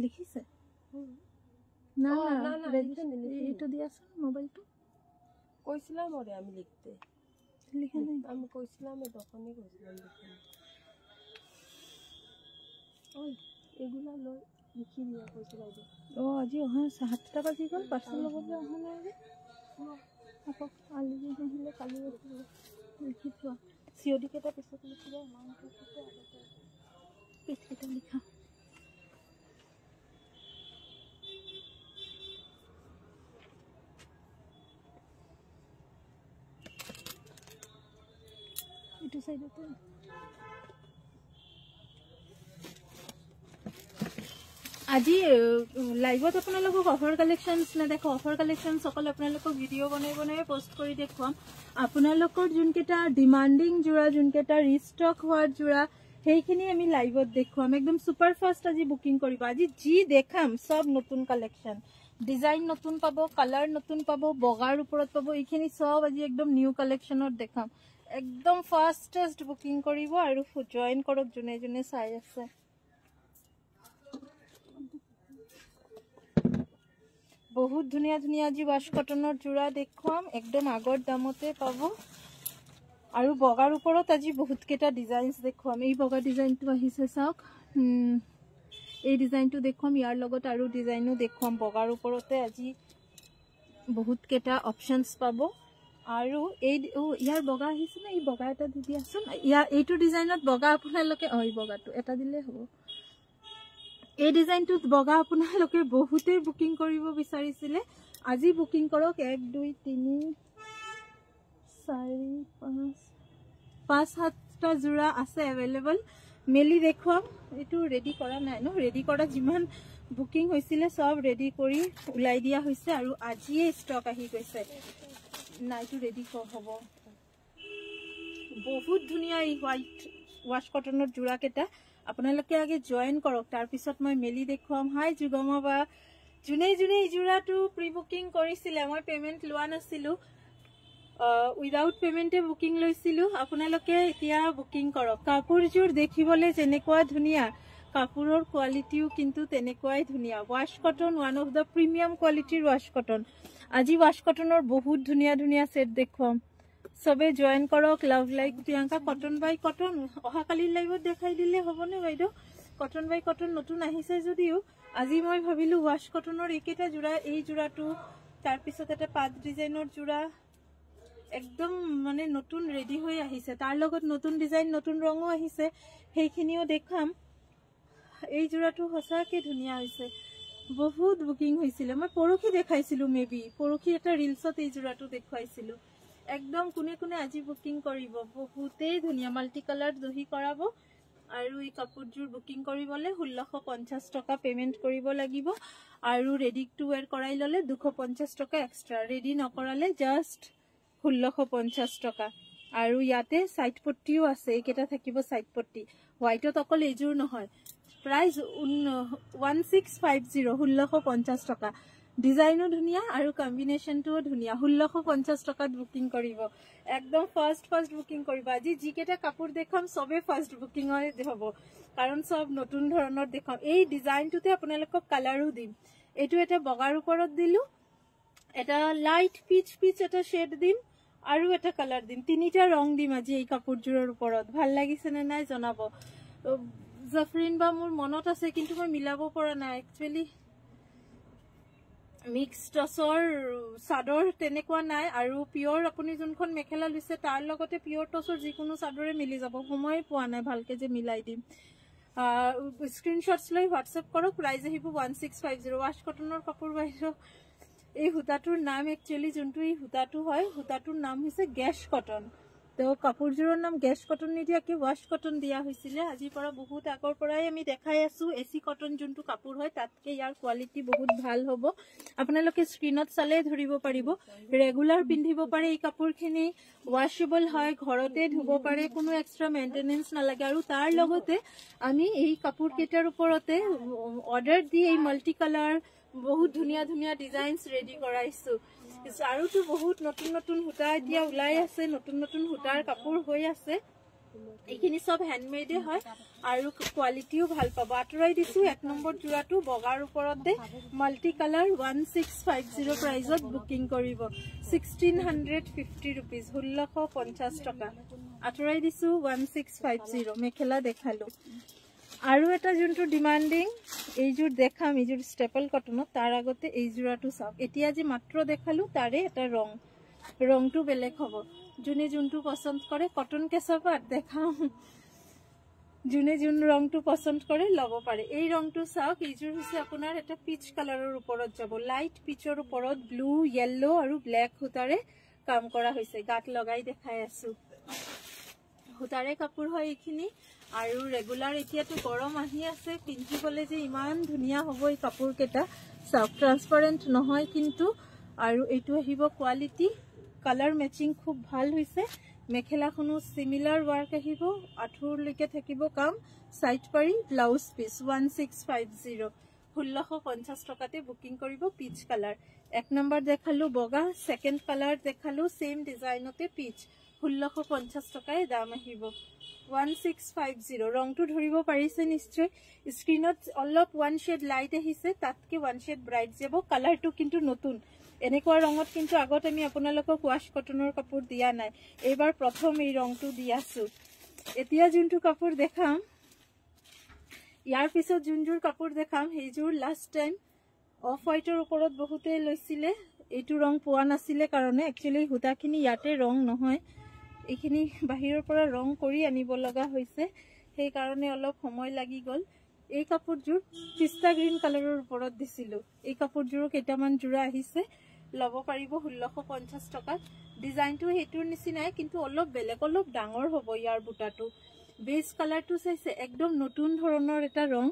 লিখিছে না না না এইটো দিয়াছোন মোবাইলটো কৈছিলাম ওরে আমি লিখতে লিখা নাই আমি কইছিলাম দোকানে কইছিলাম লিখতে ওই এগুলা লই লিখি দিয়া কইছিলাম ও আজি অহা 7টা বাজি গল পাৰ্চেল লবলে অহা নাই যে আকৌ আলি আহিলে কালি লিখি থোৱা সিওডি কেটা পিছত লিখিবা এমাউন্টটো কেটা আগতে কেটা লিখা इटू साइड पे আজি লাইভত আপোনালোকক অফাৰ কালেকশনছ না দেখো অফাৰ কালেকশন সকল আপোনালোকক ভিডিও বনাই বনাই পোস্ট কৰি দেখুৱাম আপোনালোকৰ যোনকেটা ডিমান্ডিং জোৰা যোনকেটা ৰিস্টক হোৱাৰ জোৰা সেইখিনি আমি লাইভত দেখুৱাম একদম সুপাৰ ফাষ্ট আজি বুকিং কৰিব আজি জি দেখাম সব নতুন কালেকশন ডিজাইন নতুন পাব কালাৰ নতুন পাব বগাৰ ওপৰত পাব এইখিনি সব আজি একদম নিউ কালেকশনত দেখাম একদম ফাস্টেষ্ট বুকিং কৰিব আৰু জয়েন কৰক জুনে জুনে চাই আছে বহুত ধুনিয়া ধুনিয়া আজি ওয়াশ কটনৰ জোৰা দেখুৱাম একদম আগৰ দামতে পাব আৰু বগাৰ ওপৰত আজি বহুত কেটা ডিজাইনস দেখুৱাম এই বগা ডিজাইনটো আহিছে চাওক এই ডিজাইনটো দেখুৱাম ইয়াৰ লগত আৰু ডিজাইনো দেখুৱাম বগাৰ ওপৰতে আজি বহুত কেটা অপশনস পাব আৰু এই ইয়াৰ বগা আহিছে না এই বগা এটা দি দিয়াছোন ইয়াৰ এইটো ডিজাইনত বগা আপোনালোকে এই বগাটো এটা দিলে হ'ব এই ডিজাইনটো বগা আপোনালোকে বহুতে বুকিং কৰিব বিচাৰিছিলে আজি বুকিং কৰক 1 2 3 4 5 7টা জোৰা আছে अवेलेबल মেলি দেখুৱাম এটো ৰেডি কৰা নাই ন ৰেডি কৰা যিমান বুকিং হৈছিলে সব ৰেডি কৰি উলাই দিয়া হৈছে আৰু আজিয়ে ষ্টক আহি গৈছে নাইটো ৰেডি হ'ব বহুত ধুনিয়া এই হোৱাইট ওয়াশ কটনৰ জোৰা কেটা আপোনালোকে আগে জয়েন কৰক তাৰ পিছত মই মেলি দেখুৱাম হাই যুগমবা জুনে জুনে জোৰাটো প্ৰি বুকিং কৰিছিলে মই পেমেন্ট লোৱা নাছিলো উইদাউট পেমেন্টে বুকিং লৈছিলো আপোনালোকে এতিয়া বুকিং কৰক কাপোৰজোৰ দেখিবলে যেনেকুৱা ধুনিয়া কাপোৰৰ কোৱালিটিও কিন্তু তেনেকুৱাই ধুনিয়া wash cotton one of the premium কোৱালিটিৰ ওয়াশ কটন আজি ওয়াশ কটনৰ বহুত ধুনিয়া ধুনিয়া সেট দেখুৱাম সবে জয়েন কৰক লাভ লাইক প্ৰিয়ংকা কটন বাই কটন অহা কালি লাইভত দেখাই দিলে হ'বনে বাইদো কটন বাই কটন নতুন আহিছে যদিও আজি মই ভাবিলো ওয়াশ কটনৰ একেটা জোৰা এই জোৰাটো তাৰ পিছত এটা পাত ডিজাইনৰ জোৰা একদম মানে নতুন ৰেডি হৈ আহিছে তাৰ লগত নতুন ডিজাইন নতুন ৰঙো আহিছে সেইখিনিও দেখাম এই জোৰাটো হসাকে ধুনিয়া হৈছে বহুত বুকিং হৈছিল মই পৰখি দেখাইছিলো মেবি পৰখি এটা ৰিলছত এই জোৰাটো দেখাইছিলো একদম কোনে কোনে আজি বুকিং কৰিব বহুতেই ধুনিয়া মাল্টি কালাৰ দহি কৰাব আৰু এই কাপোৰজোৰ বুকিং কৰিবলে 1650 টকা পেমেন্ট কৰিব লাগিব আৰু ৰেডি টু ওয়্যাৰ কৰাই ললে 250 টকা এক্সট্ৰা ৰেডি নকৰালে জাস্ট 1650 টকা আৰু ইয়াতে সাইড পট্টিও আছে এইকেটা থাকিব সাইড পট্টি হোৱাইটত অকল এজোৰ নহয় প্ৰাইস 1650 1650 টকা ডিজাইনো ধুনিয়া আৰু কম্বিনেশনটো ধুনিয়া 1650 টকাত বুকিং কৰিব একদম ফাৰ্স্ট বুকিং কৰিব আজি জিকেটা কাপোৰ দেখাম সবে ফাৰ্স্ট বুকিং হয় হ'ব কাৰণ সব নতুন ধৰণৰ দেখাম এই ডিজাইনটোতে আপোনালোকক কালাৰো দিম এটো এটা বগাৰ ওপৰত দিলু এটা লাইট পিচ এটা শেড দিম আৰু এটা কালাৰ দিম তিনিটা ৰং দিম আজি এই কাপোৰজোৰৰ ওপৰত ভাল লাগিছে নে নাই জনাব জাফৰিন বা মোৰ মনত আছে কিন্তু মই মিলাব পৰা নাই একচুয়ালি মিক্স টসৰ সাদৰ তেনেকুৱা নাই আৰু পিওৰ আপুনি যোনখন মেখেলা লৈছে তাৰ লগতে পিওৰ টসৰ যিকোনো সাদৰে মিলি যাব সময় পোৱা নাই ভালকে যে মিলাই দিম স্ক্ৰিনশ্বটছ লৈ হোৱাটসএপ কৰক প্ৰাইস আহিব 1650 ওয়াশ কটনৰ কাপোৰ বাইছো এই হুতাটোৰ নাম একচুয়ালি যোনটো এই হুতাটো হয় হুতাটোৰ নাম হৈছে গেশ কটন তো কাপোৰজোৰৰ নাম গেশ কটন নিদিয়া কি ওয়াশ কটন দিয়া হৈছিল আজি পৰা বহুত আগৰ পৰাই আমি দেখাই আছো এসি কটন যোনটো কাপোৰ হয় তাতকে ইয়াৰ কোৱালিটি বহুত ভাল হ'ব আপোনালোকে স্ক্ৰিনত চালে ধৰিব পাৰিব ৰেগুলাৰ পিন্ধিব পাৰে এই কাপোৰখিনি ওয়াশেবল হয় ঘৰতে ধুব পাৰে কোনো এক্সট্ৰা মেইনটেনেন্স নালাগে আৰু তাৰ লগতে আমি এই কাপোৰ কেটাৰ ওপৰতে অৰ্ডাৰ দি এই মাল্টি কালাৰ বহুত ধুনিয়া ধুনিয়া ডিজাইনস ৰেডি কৰাইছো আৰু তো বহুত নতুন নতুন হুতা এতিয়া উলাই আছে নতুন নতুন হুতাৰ কাপোৰ হৈ আছে এইখিনি সব হ্যান্ডমেডে হয় আৰু কোৱালিটিও ভাল পাব আঁতৰাই দিছো 1 নম্বৰ জোৰাটো বগাৰ ওপৰতে মাল্টি কালাৰ 1650 প্ৰাইজত বুকিং কৰিব 1650 रुपीस 1650 টকা আঁতৰাই দিছো 1650 মেখেলা দেখালো আৰু এটা যোনটো ডিমান্ডিং এই জোৰ দেখাম এই জোৰ স্টেপল কটনত তাৰ আগতে এই জোৰাটো চাওক এতিয়া যে মাত্ৰ দেখালো তাৰে এটা ৰংটো বেলেগ হ'ব জুনে যোনটো পছন্দ কৰে কটন কেঁচাপাত দেখাম জুনে যোন ৰংটো পছন্দ কৰে লব পাৰে এই ৰংটো চাওক এইজোৰ হৈছে আপোনাৰ এটা পিচ কালাৰৰ ওপৰত যাব লাইট পিচৰ ওপৰত ব্লু ইয়েলো আৰু ব্ল্যাক সূতাৰে কাম কৰা হৈছে গাত লগাই দেখাই আছো সূতাৰে কাপোৰ হয় এইখিনি আৰু ৰেগুলাৰ এতিয়াটো গৰম আহি আছে পিন্ধিবলে যে ইমান ধুনিয়া হ'ব এই কাপোৰ কেটা চাওক ট্ৰান্সপাৰেন্ট নহয় কিন্তু আৰু এইটো আহিব কোৱালিটি কালাৰ মেচিং খুব ভাল হৈছে মেখেলাখনো সিমিলাৰ ওয়াৰ্ক আহিব আঠুৰ লৈকে থাকিব কাম সাইড পাৰি ব্লাউজ পিস 1650 1650 টকাতে বুকিং কৰিব পিচ কালাৰ এক নম্বৰ দেখালো বগা সেকেন্ড কালাৰ দেখালো সেম ডিজাইনতে পিচ 1650 টকায় দাম আহিব 1650 ৰংটো ধৰিব পাৰিছে নিশ্চয় স্ক্ৰিনত অলপ ওয়ান শেড লাইট আহিছে তাতকে ওয়ান শেড ব্ৰাইট যাব কালাৰটো কিন্তু নতুন এনেকুৱা ৰঙত কিন্তু আগত আমি আপোনালোকক ওয়াশ কটনৰ কাপোৰ দিয়া নাই এবাৰ প্ৰথম এই ৰংটো দিয়াছো এতিয়া যোনটো কাপোৰ দেখাম ইয়াৰ পিছত যোনজোৰ কাপোৰ দেখাম সেইজোৰ লাষ্ট টাইম অফ হোৱাইটৰ ওপৰত বহুতে লৈছিলে এইটো ৰং পোৱা নাছিলে কাৰণে একচুয়ালি হুতাখিনি ইয়াতে ৰং নহয় এইখিনি বাহিৰৰ পৰা ৰং কৰি আনিব লগা হৈছে সেই কাৰণে অলপ সময় লাগি গল এই কাপোৰজোৰ পিস্তা গ্ৰীন কালাৰৰ ওপৰত দিছিলো এই কাপোৰজোৰ কেইটামান জোৰা আহিছে লব পাৰিব 1650 টকা ডিজাইনটো হেতুৰ নিচিনাই কিন্তু অলপ বেলেগ অলপ ডাঙৰ হ'ব ইয়াৰ বুটাটো বেস কালাৰটো চাইছে একদম নতুন ধৰণৰ এটা ৰং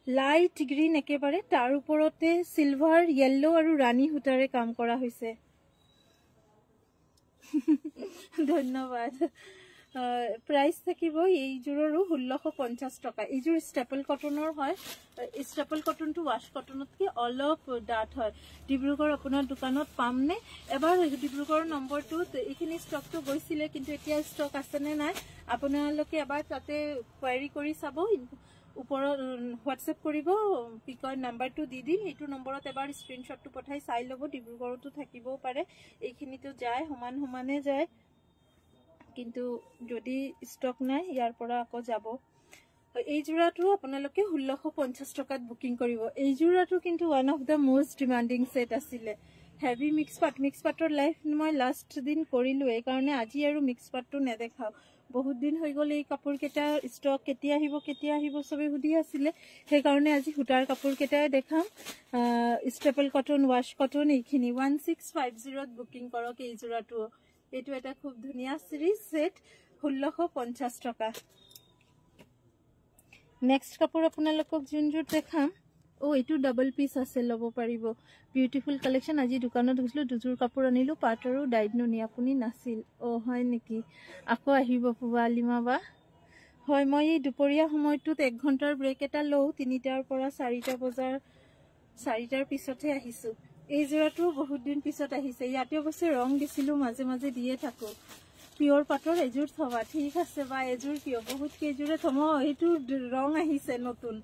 লাইট গ্ৰীন একেবাৰে তাৰ ওপৰতে সিলভাৰ ইয়েলো আৰু ৰাণী হুটাৰে কাম কৰা হৈছে ধন্যবাদ प्राइस থাকিবো এই জোৰৰো 1650 টকা এই জোৰ স্টেপল কটনৰ হয় স্টেপল কটনটো ওয়াশ কটনতকে অলপ ডাট হয় ডিব্ৰুগড় আপোনাৰ দোকানত পামনে এবাৰ ডিব্ৰুগড়ৰ নম্বৰটো এইখিনি ষ্টকটো গৈছিলে কিন্তু এতিয়া ষ্টক আছে নে নাই আপোনালোকে এবাৰ তাতে কোৱাৰি কৰি চাব ওপৰত হোৱাটসঅ্যাপ কৰিব পিকৰ নাম্বাৰটো দি দিম এইটো নম্বৰত এবাৰ স্ক্ৰিনশ্বটটো পঠাই চাই ল'ব ডিব্ৰুগড়তো থাকিবও পাৰে এইখিনিতো যায় সমানে যায় কিন্তু যদি স্টক নাই ইয়াৰ পৰা আকৌ যাব এই জোৰাটো আপোনালোকে 1650 টকাত বুকিং কৰিব এই জোৰাটো কিন্তু one of the most demanding set আছিল হেভি মিক্স পাটৰ লাইফ মই লাষ্ট দিন কৰিলো এই কাৰণে আজি আৰু মিক্স পাটটো নেদেখাও বহুত দিন হৈ গল এই কাপোৰ কেটা স্টক কেতিয়া আহিব সবে হুদি আছিল সেই কাৰণে আজি হুটাৰ কাপোৰ কেটাই দেখাম স্টেপল কটন ওয়াশ কটন এইখিনি 1650 ত বুকিং কৰক এই জোৰাটো এইটো এটা খুব ধুনিয়া সিৰিজ সেট 1650 টাকা নেক্সট কাপোৰ আপোনালোকক যোনজোৰ দেখাম ও এইটো ডাবল পিস আছে লব পাৰিব বিউটিফুল কালেকশন আজি দোকানত গৈছিলো দুজোৰ কাপোৰ আনিলো পাটৰো ডাইড নুনি আপুনি নাছিল ও হয় নেকি আকৌ আহিব পুৱালিমা বা হয় মই এই দুপৰীয়া সময়টোত 1 ঘণ্টাৰ ব্ৰেক এটা লও 3টাৰ পৰা 4টা বজাৰ 4টাৰ পিছতে আহিছো এই জোৰাটো বহুত দিন পিছত আহিছে ইয়াতে অৱশ্যে ৰং দিছিলো মাজে দিয়ে থাকো পিওৰ পাটৰ এজোৰ থবা ঠিক আছে বা এজোৰ কিয় বহুত কেজোৰে থম এইটো ৰং আহিছে নতুন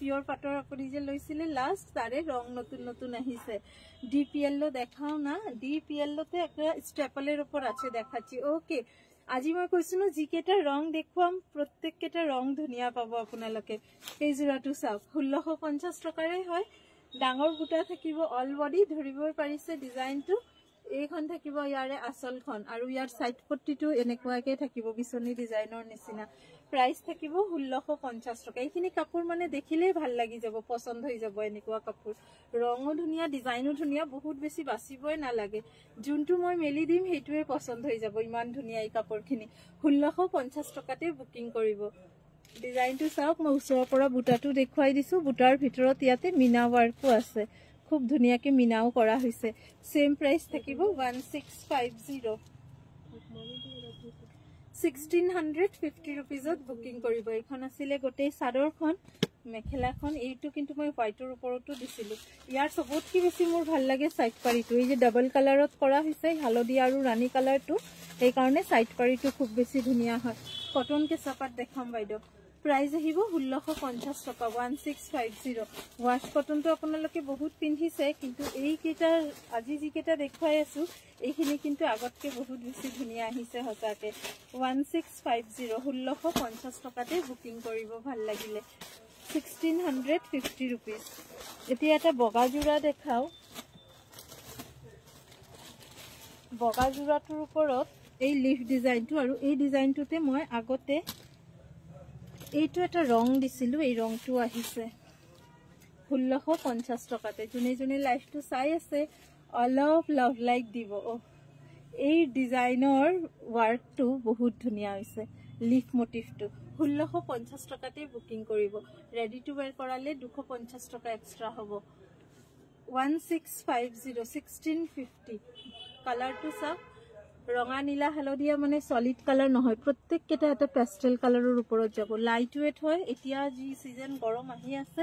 পিওৰ পাটৰ আপুনি যে লৈছিলে লাষ্ট তাৰে ৰং নতুন আহিছে ডিপিএল দেখাও না ডিপিএল তে একটা স্টেপলেৰ উপৰ আছে দেখাচ্ছি ওকে আজি মই কৈছিনো জিকেটা ৰং দেখুৱাম প্ৰত্যেকটা ৰং ধুনিয়া পাব আপোনালোকে এই জোৰাটো চাওক 1650 টকাৰে হয় ডাঙৰ বুটা থাকিব অল বডি ধৰিবই পাৰিছে ডিজাইনটো এইখন থাকিব ইয়াৰে আসলখন আৰু ইয়াৰ সাইড পট্টিটো এনেকুৱাকে থাকিব বিছনি ডিজাইনৰ নিচিনা প্ৰাইস থাকিব 1650 টকা এইখিনি কাপোৰ মানে দেখিলেই ভাল লাগি যাব পছন্দ হৈ যাব এনেকুৱা কাপোৰ ৰঙো ধুনিয়া ডিজাইনো ধুনিয়া বহুত বেছি বাছিবই নালাগে যোনটো মই মেলি দিম হেতুৱে পছন্দ হৈ যাব ইমান ধুনিয়া এই কাপোৰখিনি 1650 টকাতে বুকিং কৰিব ডিজাইনটো চাওক মই ওচৰৰ পৰা বুটাটো দেখুৱাই দিছো বুটাৰ ভিতৰত ইয়াতে মিনা ওয়াৰ্কো আছে খুব ধুনিয়াকে মিনাও কৰা হৈছে সেম প্ৰাইস থাকিব 1650 1650 रुपीजत বুকিং কৰিব এখন আছিল গোটেই সাদৰখন মেখেলাখন এইটো কিন্তু মই হোৱাইটৰ ওপৰতো দিছিলো ইয়াৰ সবতকি বেছি মোৰ ভাল লাগে সাইড পাৰিটো এই যে ডাবল কালাৰত কৰা হৈছে হালধীয়া আৰু ৰাণী কালাৰটো এই কাৰণে সাইড পাৰিটো খুব বেছি ধুনিয়া হয় কটন কেঁচাপাত দেখাম বাইদেউ প্ৰাইস আহিব 1650 টকা 1650 ওয়াশ কটনটো আপোনালোকে বহুত পিন্ধিছে কিন্তু এই কেইটা আজি যি কেইটা দেখাই আছো এইখিনি কিন্তু আগতকে বহুত বেছি ধুনিয়া আহিছে হতাকে 1650 1650 টকাতে বুকিং কৰিব ভাল লাগিলে 1650 rupees এতিয়া এটা বগা জোৰা দেখাও বগা জোৰাটোৰ ওপৰত এই লিফ ডিজাইনটো আৰু এই ডিজাইনটোতে মই আগতে এইটো এটা ৰং দিছিলো এই ৰংটো আহিছে 1650 টকাতে জুনে জুনে লাইফটো চাই আছে অলপ লাভ লাইক দিব এই ডিজাইনৰ ওয়াৰ্কটো বহুত ধুনিয়া হৈছে লিফ মোটিভটো 1650 টকাতে বুকিং কৰিব ৰেডি টু ওয়্যাৰ কৰালে 250 টকা এক্সট্ৰা হ'ব 1650 1650 কালাৰটো সব ৰঙা নীলা হালদিয়া মানে সলিড কালাৰ নহয় প্ৰত্যেক কেটা এটা পেস্টেল কালাৰৰ ওপৰত যাব লাইট ওয়েট হয় এতিয়া যি সিজন গৰম আহি আছে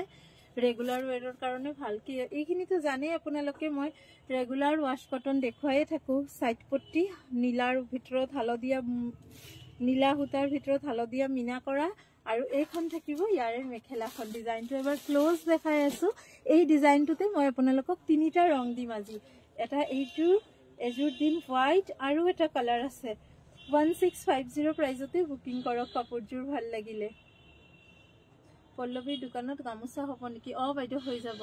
ৰেগুলাৰ ওয়্যাৰৰ কাৰণে ভালকে এইখিনিটো জানে আপোনালোকে মই ৰেগুলাৰ ওয়াশ কটন দেখুৱাই থাকো সাইড পট্টি নীলাৰ ভিতৰত হালদিয়া নীলা হুতাৰ ভিতৰত হালদিয়া মিনা কৰা আৰু এইখন থাকিব ইয়াৰে মেখেলাখন ডিজাইনটো এবাৰ ক্লোজ দেখাই আছো এই ডিজাইনটোতে মই আপোনালোকক তিনিটা ৰং দিম আজি এটা এইটো এজুৰ দিম হোৱাইট আৰু এটা কালাৰ আছে 1650 প্ৰাইজতে বুকিং কৰক কাপোৰজোৰ ভাল লাগিলে পল্লৱীৰ দোকানত গামোচা হ'ব নেকি বাইদেউ হৈ যাব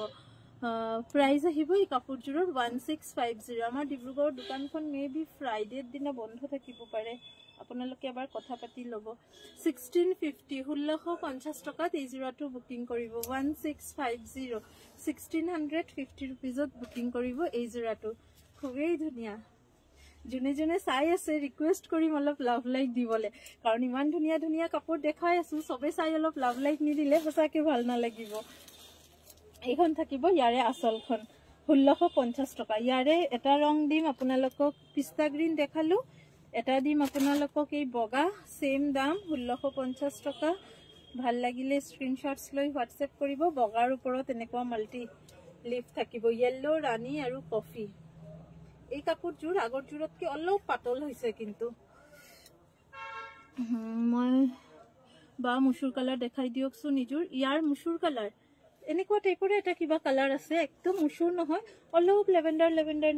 প্ৰাইজ আহিব এই কাপোৰজোৰৰ 1650 আমাৰ ডিব্ৰুগড়ৰ দোকানখন মেবি ফ্ৰাইডেৰ দিনা বন্ধ থাকিব পাৰে আপোনালোকে এবাৰ কথা পাতি ল'ব 1650 1650 টকাত এই জোৰাটো বুকিং কৰিব 1650 1650 rupeesত বুকিং কৰিব এই জোৰাটো খুবেই ধুনিয়া জুনে জুনে চাই আছে ৰিকুৱেষ্ট কৰিম অলপ লাভ লাইক দিবলে কাৰণ ইমান ধুনিয়া ধুনিয়া কাপোৰ দেখাই আছো সবে চাই অলপ লাভ লাইক নিদিলে সঁচাকে ভাল নালাগিব এইখন থাকিব ইয়াৰে আসলখন 1650 টকা ইয়াৰে এটা ৰং দিম আপোনালোকক পিস্তা গ্ৰীন দেখালো এটা দিম আপোনালোকক এই বগা সেম দাম 1650 টকা ভাল লাগিলে স্ক্ৰিনশ্বটছ লৈ হোৱাটসএপ কৰিব বগাৰ ওপৰত এনেকুৱা মাল্টি লিফ থাকিব ইয়েলো ৰানী আৰু কফি এই কাপোৰজোৰ আগৰ জোৰতকে অলপ পাতল হৈছে কিন্তু মই বা মুসুৰ কালাৰ দেখাই দিয়কছো নিজুৰ ইয়াৰ মুসুৰ কালাৰ এনেকুৱা টাইপৰে এটা কিবা কালাৰ আছে একদম মুসুৰ নহয় অলপ লেভেন্ডাৰ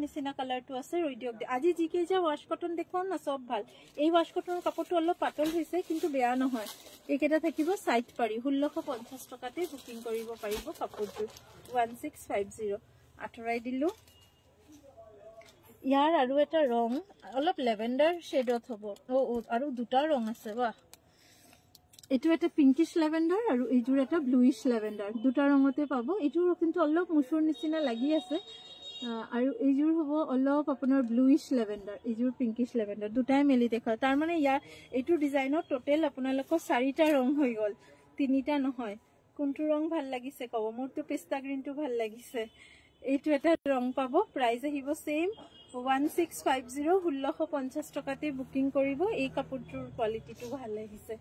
নিচিনা কালাৰটো আছে ৰৈ দিয়ক আজি জিকে যা ওয়াশ কটন দেখুৱাম না সব ভাল এই ওয়াশ কটনৰ কাপোৰটো অলপ পাতল হৈছে কিন্তু বেয়া নহয় এইকেইটা থাকিব সাইড পাৰি 1650 টকাতে বুকিং কৰিব পাৰিব কাপোৰটো 1650 আঁতৰাই দিলো ইয়াৰ আৰু এটা ৰং অলপ লেভেন্ডাৰ শেডত হ'ব আৰু দুটা ৰং আছে বাহ এটো এটা পিঙ্কিশ লেভেন্ডাৰ আৰু এইজোৰ এটা ব্লুইশ লেভেন্ডাৰ দুটা ৰঙতে পাব এইজোৰ কিন্তু অলপ মুসুৰ নিচিনা লাগি আছে আৰু এইজোৰ হ'ব অলপ আপোনাৰ ব্লুইশ লেভেন্ডাৰ এইজোৰ পিঙ্কিশ লেভেন্ডাৰ দুটাই মেলি দেখা তাৰ মানে ইয়াৰ এইটো ডিজাইনৰ টোটাল আপোনালোকৰ 4টা ৰং হৈ গল 3টা নহয় কোনটো ৰং ভাল লাগিছে কব মোৰটো পিস্তা গ্ৰীনটো ভাল লাগিছে এইটো এটা ৰং পাব প্ৰাইস আহিব সেম 1650 1650 টকাতে বুকিং কৰিব এই কাপোৰটোৰ কোৱালিটিটো ভাল লাগিছে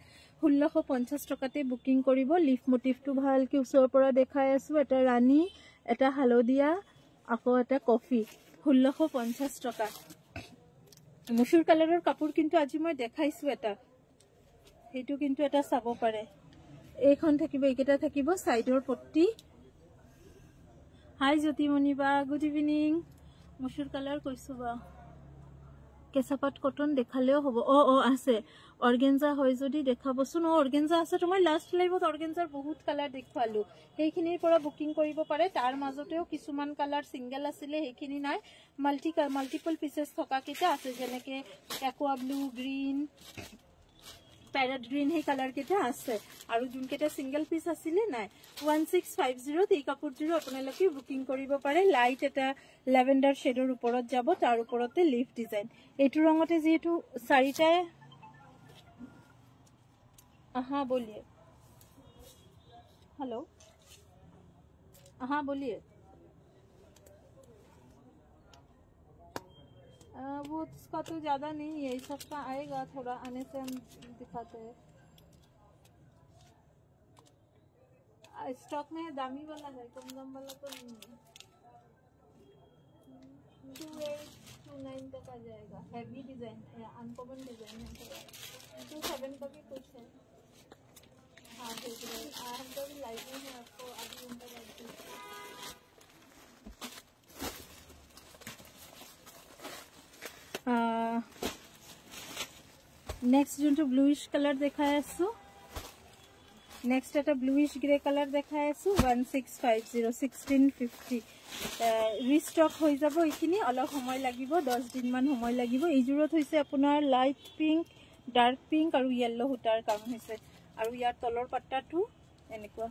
1650 টকাতে বুকিং কৰিব লিফ মোটিভটো ভালকে ওচৰৰ পৰা দেখাই আছো এটা ৰানী এটা হালদিয়া আকৌ এটা কফি 1650 টকা মুসুৰ কালাৰৰ কাপোৰ কিন্তু আজি মই দেখাইছো এটা হেতু কিন্তু এটা চাব পাৰে এইখন থাকিব এইকেটা থাকিব সাইডৰ পট্টি হাই জ্যোতিমণি বা গুড ইভিনিং মুসুৰ কালাৰ কৈছো বা কেঁচাপাত কটন দেখালেও হ'ব আছে অৰ্গেঞ্জা হয় যদি দেখাবচোন অৰ্গেঞ্জা আছে তোমাৰ লাষ্ট লাইভত অৰ্গেঞ্জাৰ বহুত কালাৰ দেখুৱালো সেইখিনিৰ পৰা বুকিং কৰিব পাৰে তাৰ মাজতেও কিছুমান কালাৰ সিঙ্গেল আছিলে সেইখিনি নাই মাল্টিপল পিসেস থকা কেটা আছে যেনেকে একোয়া ব্লু গ্ৰীন প্যাৰেট গ্ৰীন হে কালাৰ কেটা আছে আৰু যোন কেটা সিঙ্গেল পিস আছিলে নাই 1650 এই কাপোৰজোৰ আপোনালোকে বুকিং কৰিব পাৰে লাইট এটা লেভেন্ডাৰ শেডৰ ওপৰত যাব তাৰ ওপৰতে লিফ ডিজাইন এইটো ৰঙতে যেহেতু 4টায় हाँ बोलिए हेलो हाँ बोलिए वो उसका तो ज्यादा नहीं है सबका आएगा थोड़ा आने से हम दिखाते हैं स्टॉक में दामी वाला है कम दाम वाला तो नहीं है 29 तक आ जाएगा। हैवी डिजाइन है, अनकॉमन डिजाइन है थोड़ा। 27 का भी कुछ है। हाँ देख रहे हैं, हम तो भी लाइव में है, आपको आधी घंटा बाद नेक्स्ट जो ब्लूइश कलर देखाई आसो, नेक्स्ट एटा ब्लूइश ग्रे कलर देखाई आसो 1650 1650 रिस्टक हो जाबो। इखिनि अलग समय লাগিব, 10 दिन मान समय লাগিব। এইজোৰত হৈছে আপোনাৰ লাইট পিংক, ডাৰ্ক পিংক আৰু येलो হুটাৰ কাম হৈছে আৰু ইয়াৰ তলৰ পাট্টাটো এনেকুৱা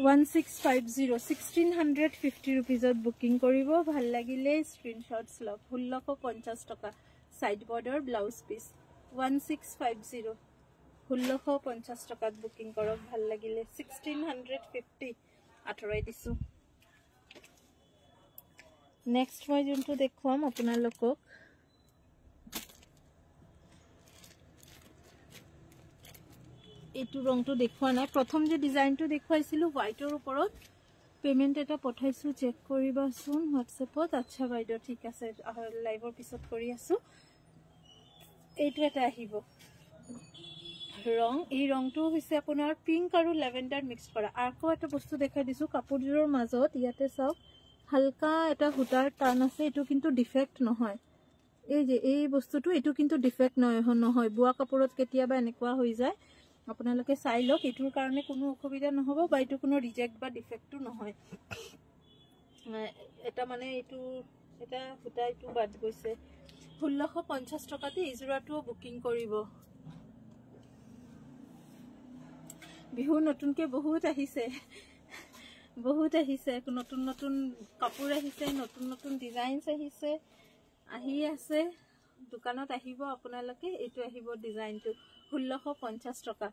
1650 1650 रुपीजत बुकिंग करिब। ভাল লাগিলে स्क्रीनशॉट्स লওক। 1650 टका साइड बॉर्डर ब्लाउज पीस 1650 1650 टकात बुकिंग करक। ভাল লাগিলে 1650 আঠৰাই দিছো। नेक्स्ट मैं जो देखुआम आपनालोকক এইটো ৰংটো দেখুৱা নাই। প্ৰথম যে ডিজাইনটো দেখুৱাইছিলো হোৱাইটৰ ওপৰত পেমেন্ট এটা পঠাইছো, চেক কৰিবাচোন হোৱাটছএপত। আচ্ছা বাইদেউ ঠিক আছে, লাইভৰ পিছত কৰি আছো। এইটো এটা আহিব ৰং, এই ৰংটো হৈছে আপোনাৰ পিংক আৰু লেভেণ্ডাৰ মিক্স কৰা। আকৌ এটা বস্তু দেখাই দিছো কাপোৰজোৰৰ মাজত, ইয়াতে চাওক হালকা এটা হুটাৰ টান আছে। এইটো কিন্তু ডিফেক্ট নহয়, এই যে এই বস্তুটো এইটো কিন্তু ডিফেক্ট নহয়। বুৱা কাপোৰত কেতিয়াবা এনেকুৱা হৈ যায়, আপোনালোকে চাই লওক। এইটোৰ কাৰণে কোনো অসুবিধা নহব বা এইটো কোনো ৰিজেক্ট বা ডিফেক্টটো নহয়। এটা মানে এইটো এটা হুটা এইটো বাদ গৈছে। 1650 টকাতে এই জোৰাটো বুকিং কৰিব। বিহু নতুনকে বহুত আহিছে, নতুন নতুন কাপোৰ আহিছে, নতুন নতুন ডিজাইনছ আহিছে, আহি আছে। দোকানত আহিব আপোনালোকে, এইটো আহিব ডিজাইনটো 1650 টকা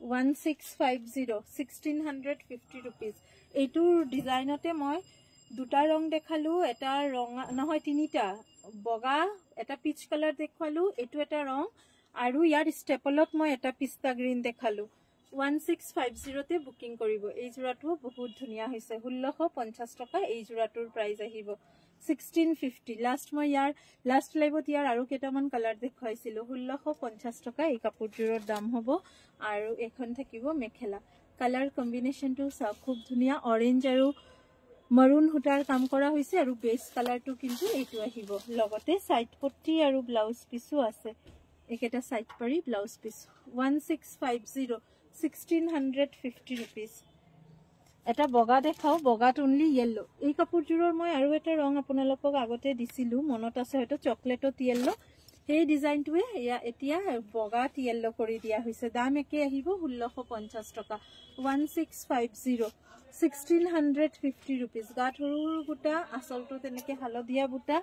1650 1650 रुपीज। এইটোৰ ডিজাইনতে মই দুটা ৰং দেখালো, এটা ৰঙা নহয় তিনিটা, বগা, এটা পিচ কালাৰ দেখালো, এইটো এটা ৰং আৰু ইয়াৰ ষ্টেপলত মই এটা পিস্তা গ্ৰীন দেখালো। 1650 তে বুকিং কৰিব। এই জোৰাটো বহুত ধুনিয়া হৈছে। 1650 টকা এই জোৰাটোৰ প্ৰাইস আহিব 1650। লাষ্ট মই ইয়াৰ লাষ্ট লাইভত ইয়াৰ আৰু কেইটামান কালাৰ দেখুৱাইছিলো। 1650 টকা এই কাপোৰজোৰৰ দাম হ'ব। আৰু এখন থাকিব মেখেলা। কালাৰ কম্বিনেশনটো চাওক খুব ধুনিয়া, অৰেঞ্জ আৰু মৰুন হুটাৰ কাম কৰা হৈছে আৰু বেস কালাৰটো কিন্তু এইটো আহিব। লগতে সাইড পট্টি আৰু ব্লাউজ পিসও আছে। একেটা সাইড পাৰি ব্লাউজ পিস 1650 1650 रुपीज। এটা বগা দেখাও, বগাত অনলি येलो। এই কাপোৰজোৰৰ মই আৰু এটা ৰং আপোনালোকক আগতে দিছিলো, মনত আছে হয়তো, চকলেটত येलो। এই ডিজাইনটোৱে এতিয়া বগাত येलो কৰি দিয়া হৈছে। দাম একে আহিব 1650 টকা 1650 1650 रुपीज। গাত সৰু সৰু বুটা, আচলটো তেনেকে হালধীয়া বুটা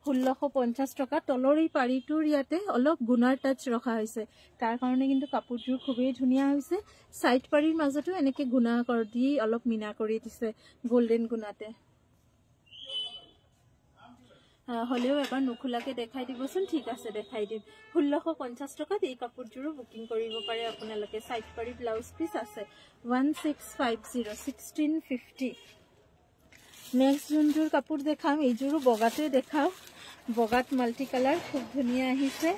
1650 টকা। তলৰ এই পাৰিটোৰ ইয়াতে অলপ গুণাৰ টাচ ৰখা হৈছে, তাৰ কাৰণে কিন্তু কাপোৰজোৰ খুবেই ধুনিয়া হৈছে। সাইড পাৰিৰ মাজতো এনেকে গুণা কৰি দি অলপ মিনা কৰি দিছে গোল্ডেন গুণাতে। হলেও এবাৰ নুখুলাকে দেখাই দিবচোন। ঠিক আছে দেখাই দিম। 1650 টকাত এই কাপোৰজোৰো বুকিং কৰিব পাৰে আপোনালোকে। সাইড পাৰি ব্লাউজ পিস আছে 1650 1650। নেক্সট যোনযোৰ কাপোৰ দেখাম এইযোৰো বগাতে দেখাও। বগাত মাল্টি কালাৰ খুব ধুনিয়া আহিছে।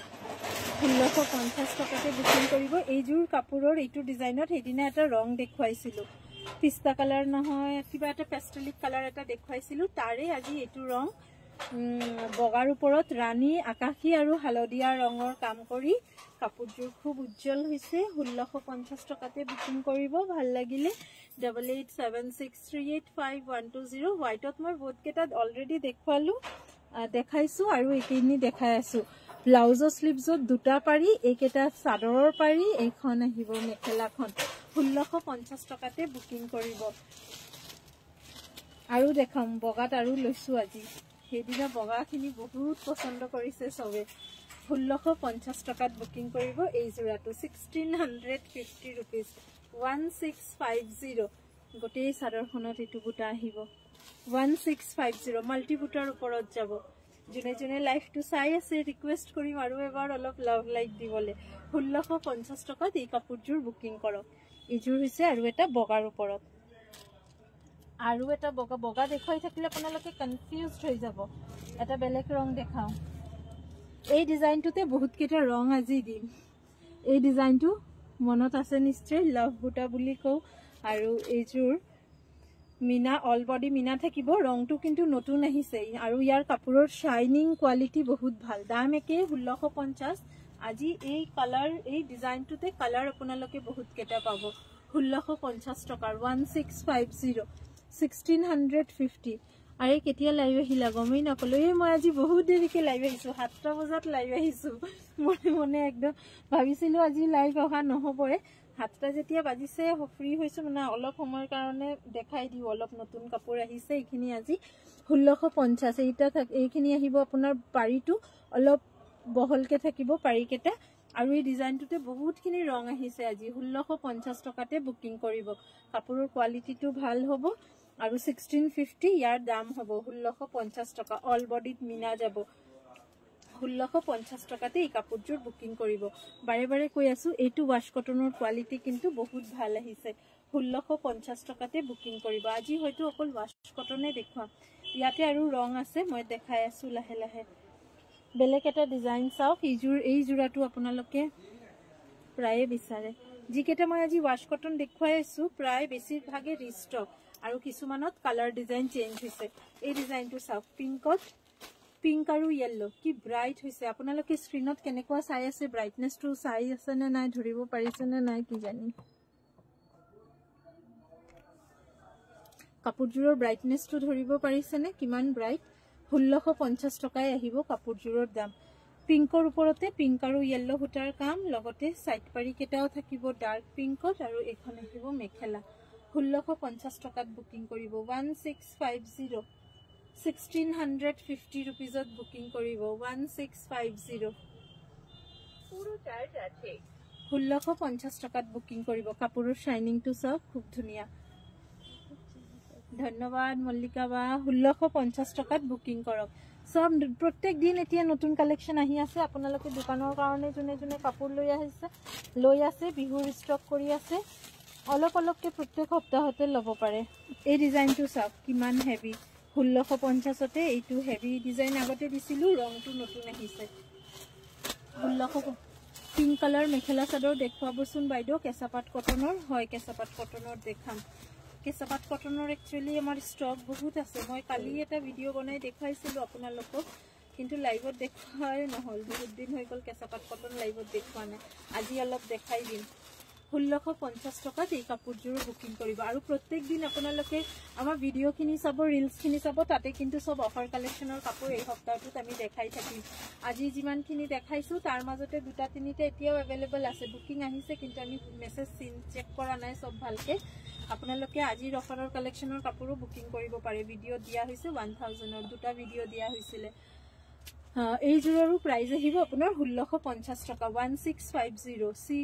1650 টকাতে বুকিং কৰিব। এইযোৰ কাপোৰৰ এইটো ডিজাইনত সেইদিনা এটা ৰং দেখুৱাইছিলো, পিস্তা কালাৰ নহয় কিবা এটা পেষ্টেলিক কালাৰ এটা দেখুৱাইছিলো, তাৰে আজি এইটো ৰং বগাৰ ওপৰত ৰাণী, আকাশী আৰু হালধীয়া ৰঙৰ কাম কৰি কাপোৰযোৰ খুব উজ্জ্বল হৈছে। 1650 টকাতে বুকিং কৰিব। ভাল লাগিলে 8876385120। হোৱাইটত মই বহুত কেইটাত অলৰেডি দেখাইছো আৰু এইখিনি দেখাই আছো। ব্লাউজৰ স্লিভছত দুটা পাৰি, এইকেইটা চাদৰৰ পাৰি, এইখন আহিব মেখেলাখন। 1650 টকাতে বুকিং কৰিব। আৰু দেখাম বগাত আৰু লৈছো আজি। সেইদিনা বগাখিনি বহুত পছন্দ কৰিছে চবে। 1650 টকাত বুকিং কৰিব এই জোৰাটো 1650 रुपीज 1650। গোটেই চাদৰখনত এইটো বুটা আহিব 1650। মাল্টি বুটাৰ ওপৰত যাব। যোনে যোনে লাইভটো চাই আছে ৰিকুৱেষ্ট কৰিম আৰু এবাৰ অলপ লাভ লাইক দিবলৈ। 1650 টকাত এই কাপোৰযোৰ বুকিং কৰক। এইযোৰ হৈছে আৰু এটা বগাৰ ওপৰত। আৰু এটা বগা বগা দেখুৱাই থাকিলে আপোনালোকে কনফিউজড হৈ যাব এটা বেলেগ ৰং দেখাও এই ডিজাইনটোতে বহুত কেইটা ৰং আজি দিম এই ডিজাইনটো মনত আছে নিশ্চয় লাভ বুটা বুলি কও আৰু এইযোৰ মিনা অল বডি মিনা থাকিব ৰংটো কিন্তু নতুন আহিছে আৰু ইয়াৰ কাপোৰৰ শাইনিং কোৱালিটি বহুত ভাল দাম একে 1650 আজি এই কালাৰ এই ডিজাইনটোতে কালাৰ আপোনালোকে বহুত কেটা পাব 1650 টকাৰ 1650 1650 আৰে কেতিয়া লাইভ আহিলা গমেই নাপালো মই আজি বহুত দেৰিকে লাইভ আহিছো 7টা বজাত লাইভ আহিছো মনে একদম ভাবিছিলো আজি লাইভ অহা নহবই 7টা যেতিয়া বাজিছে ফ্ৰী হৈছো মানে অলপ সময়ৰ কাৰণে দেখাই দিও অলপ নতুন কাপোৰ আহিছে এইখিনি আজি 1650 এইটা এইখিনি আহিব আপোনাৰ পাৰিটো অলপ বহলকে থাকিব পাৰিকেটা আৰু এই ডিজাইনটোতে বহুতখিনি ৰং আহিছে আজি 1650 টকাতে বুকিং কৰিব কাপোৰৰ কোৱালিটিটো ভাল হ'ব আৰু 1650 ইয়াৰ দাম হ'ব 1650 টকা অল বডিত মিনা যাব 1650 টকাতে এই কাপোৰযোৰ বুকিং কৰিব বাৰে বাৰে কৈ আছো এইটো ওয়াশ কটনৰ কোৱালিটি কিন্তু বহুত ভাল আহিছে 1650 টকাতে বুকিং কৰিব আজি হয়তো অকল ওয়াশ কটনে দেখুৱাম ইয়াতে আৰু ৰং আছে মই দেখাই আছো লাহে লাহে বেলেগ এটা ডিজাইন চাওক এই জোৰাটো আপোনালোকে প্ৰায় বিচাৰে যিকেটা মই আজি ওয়াশ কটন দেখুৱাই আছো প্ৰায় বেছিভাগে ৰিষ্টক আৰু কিছুমানত কালাৰ ডিজাইন চেঞ্জ হৈছে এই ডিজাইনটো চাওক পিংক আৰু ইয়েলো কি ব্ৰাইট হৈছে আপোনালোকে স্ক্ৰিনত কেনেকুৱা চাই আছে ব্ৰাইটনেছটো চাই আছে নে নাই ধৰিব পাৰিছে নে নাই কি জানি কাপোৰজোৰৰ ব্ৰাইটনেছটো ধৰিব পাৰিছে নে কিমান ব্ৰাইট 1650 টকাই আহিব কাপোৰজোৰৰ দাম পিংকৰ ওপৰতে পিংক আৰু ইয়েলো হুটাৰ কাম লগতে সাইড পাৰি কেটাও থাকিব ডাৰ্ক পিংকত আৰু এখন আহিব মেখেলা 1650 টকাত বুকিং কৰিব 1650 1650 रुपीजत बुकिंग करिब 1650 পুৰো চাৰ্জ আছে 1650 টাকাত বুকিং কৰিব কাপোৰৰ শাইনিং টু সব খুব ধুনিয়া ধন্যবাদ মল্লিকা বা 1650 টাকাত বুকিং কৰক সব প্ৰত্যেক দিন এতিয়া নতুন কালেকশন আহি আছে আপোনালোকে দোকানৰ কাৰণে জনে জনে কাপোৰ লৈ আছে বিহুৰ ষ্টক কৰি আছে অলপ অলপকে প্ৰত্যেক সপ্তাহতে লব পাৰে এই ডিজাইনটো সব কিমান হেভি 1650 তে এইটো হেভি ডিজাইন আগতে দিছিলু ৰংটো নতুন আহিছে 1600 পিংক কালাৰ মেখেলা চাদৰ দেখুৱাবচোন বাইদেউ কেঁচাপাত কটনৰ হয় কেঁচাপাত কটনৰ দেখাম কেঁচাপাত কটনৰ একচুয়ালি আমাৰ ষ্টক বহুত আছে মই কালি এটা ভিডিও বনাই দেখাইছিলো আপোনালোকক কিন্তু লাইভত দেখাই নহল বহুত দিন হৈ গল কেঁচাপাত কটন লাইভত দেখুৱা নাই আজি অলপ দেখাই দিম 1650 টকাত এই কাপোৰজোৰ বুকিং কৰিব আৰু প্ৰত্যেক দিন আপোনালোকে আমাৰ ভিডিওখিনি চাব ৰিলছখিনি চাব তাতে কিন্তু সব অফাৰ কালেকশনৰ কাপোৰ এই সপ্তাহটোত আমি দেখাই থাকিম আজি যিমানখিনি দেখাইছো তাৰ মাজতে দুটা তিনিটা এতিয়াও अवेलेबल আছে বুকিং আহিছে কিন্তু আমি মেছেজ চেক কৰা নাই সব ভালকে আপোনালোকে আজি অফাৰৰ কালেকশনৰ কাপোৰো বুকিং কৰিব পাৰে ভিডিও দিয়া হৈছে 1000 ৰ দুটা ভিডিও দিয়া হৈছিল এই জোৰৰো প্ৰাইস আহিব আপোনাৰ 1650 টকা 1650 সি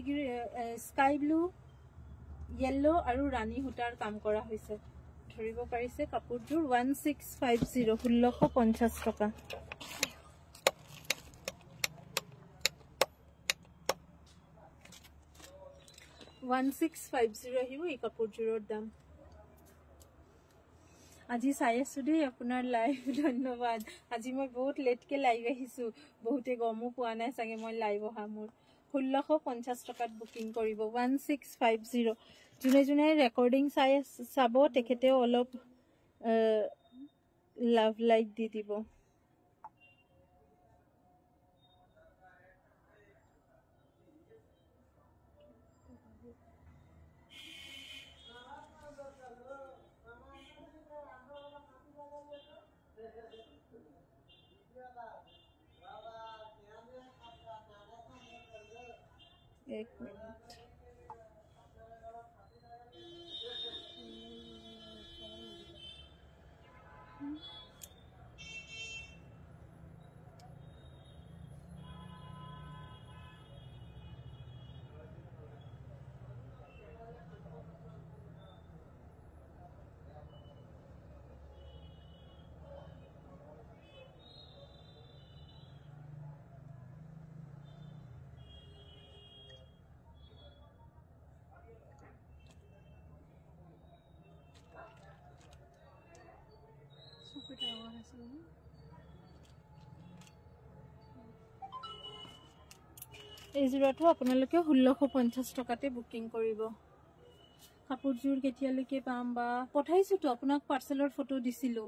স্কাই ব্লু ইয়েলো আৰু ৰানী হুটাৰ কাম কৰা হৈছে ধৰিব পাৰিছে কাপোৰজোৰ 1650 1650 টকা 1650 আহিব এই কাপোৰজোৰৰ দাম আজি চাই আছো দেই আপোনাৰ লাইভ ধন্যবাদ আজি মই বহুত লেট কে লাইভ আহিছো বহুতে গমো পোৱা নাই চাগে মই লাইভ অহা মোৰ 1650 টকাত বুকিং কৰিব 1650 জুনে জুনে ৰেকৰ্ডিং চাব তেখেতেও অলপ লাভ লাইক দি দিব एक मिनट এই যোৰাটো আপোনালোকে 1650 টকাতে বুকিং কৰিব কাপোৰযোৰ কেতিয়ালৈকে পাম বা পঠাইছোতো আপোনাক পাৰ্চেলৰ ফটো দিছিলো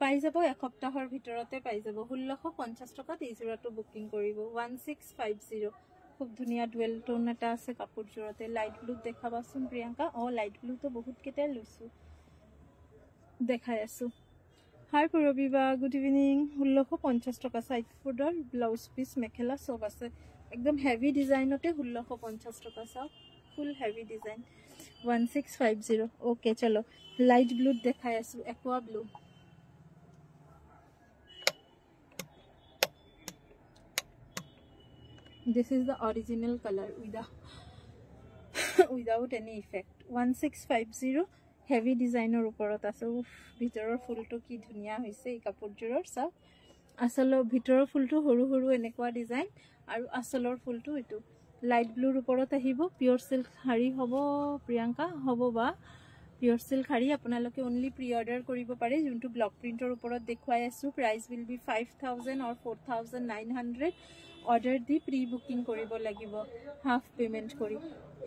পাই যাব এক সপ্তাহৰ ভিতৰতে পাই যাব 1650 টকাত এই যোৰাটো বুকিং কৰিব 1650 খুব ধুনীয়া ডুৱেল টোন এটা আছে কাপোৰযোৰতে লাইট ব্লু দেখাবাচোন প্ৰিয়ংকা লাইট ব্লু তো বহুত কেইটা লৈছো দেখাই আছো হাই পৰবিবা গুড ইভিনিং 1650 টকা সাইড ফুডৰ ব্লাউজ পিস মেখেলা সব আছে একদম হেভি ডিজাইনতে 1650 টকা চাও ফুল হেভি ডিজাইন 1650 ওকে চলো লাইট ব্লু দেখাই আছো aqua blue this is the original color without any effect 1650 heavy designer ওপৰত আছে ভিতৰৰ ফুলটো কি ধুনিয়া হৈছে এই কাপোৰজোৰৰ সব আসলৰ ভিতৰৰ ফুলটো হৰু হৰু এনেকুৱা ডিজাইন আৰু আসলৰ ফুলটো এটো লাইট ব্লুৰ ওপৰত আহিব পিওৰ সিল্ক শাড়ী হ'ব প্ৰিয়ংকা হ'ব বা পিওৰ সিল্ক শাড়ী আপোনালোকে অনলি প্ৰি অৰ্ডাৰ কৰিব পাৰে যোনটো ব্লক প্ৰিন্টৰ ওপৰত দেখুৱাই আছো price will be 5000 or 4900 order the pre booking কৰিব লাগিব হাফ পেমেন্ট কৰি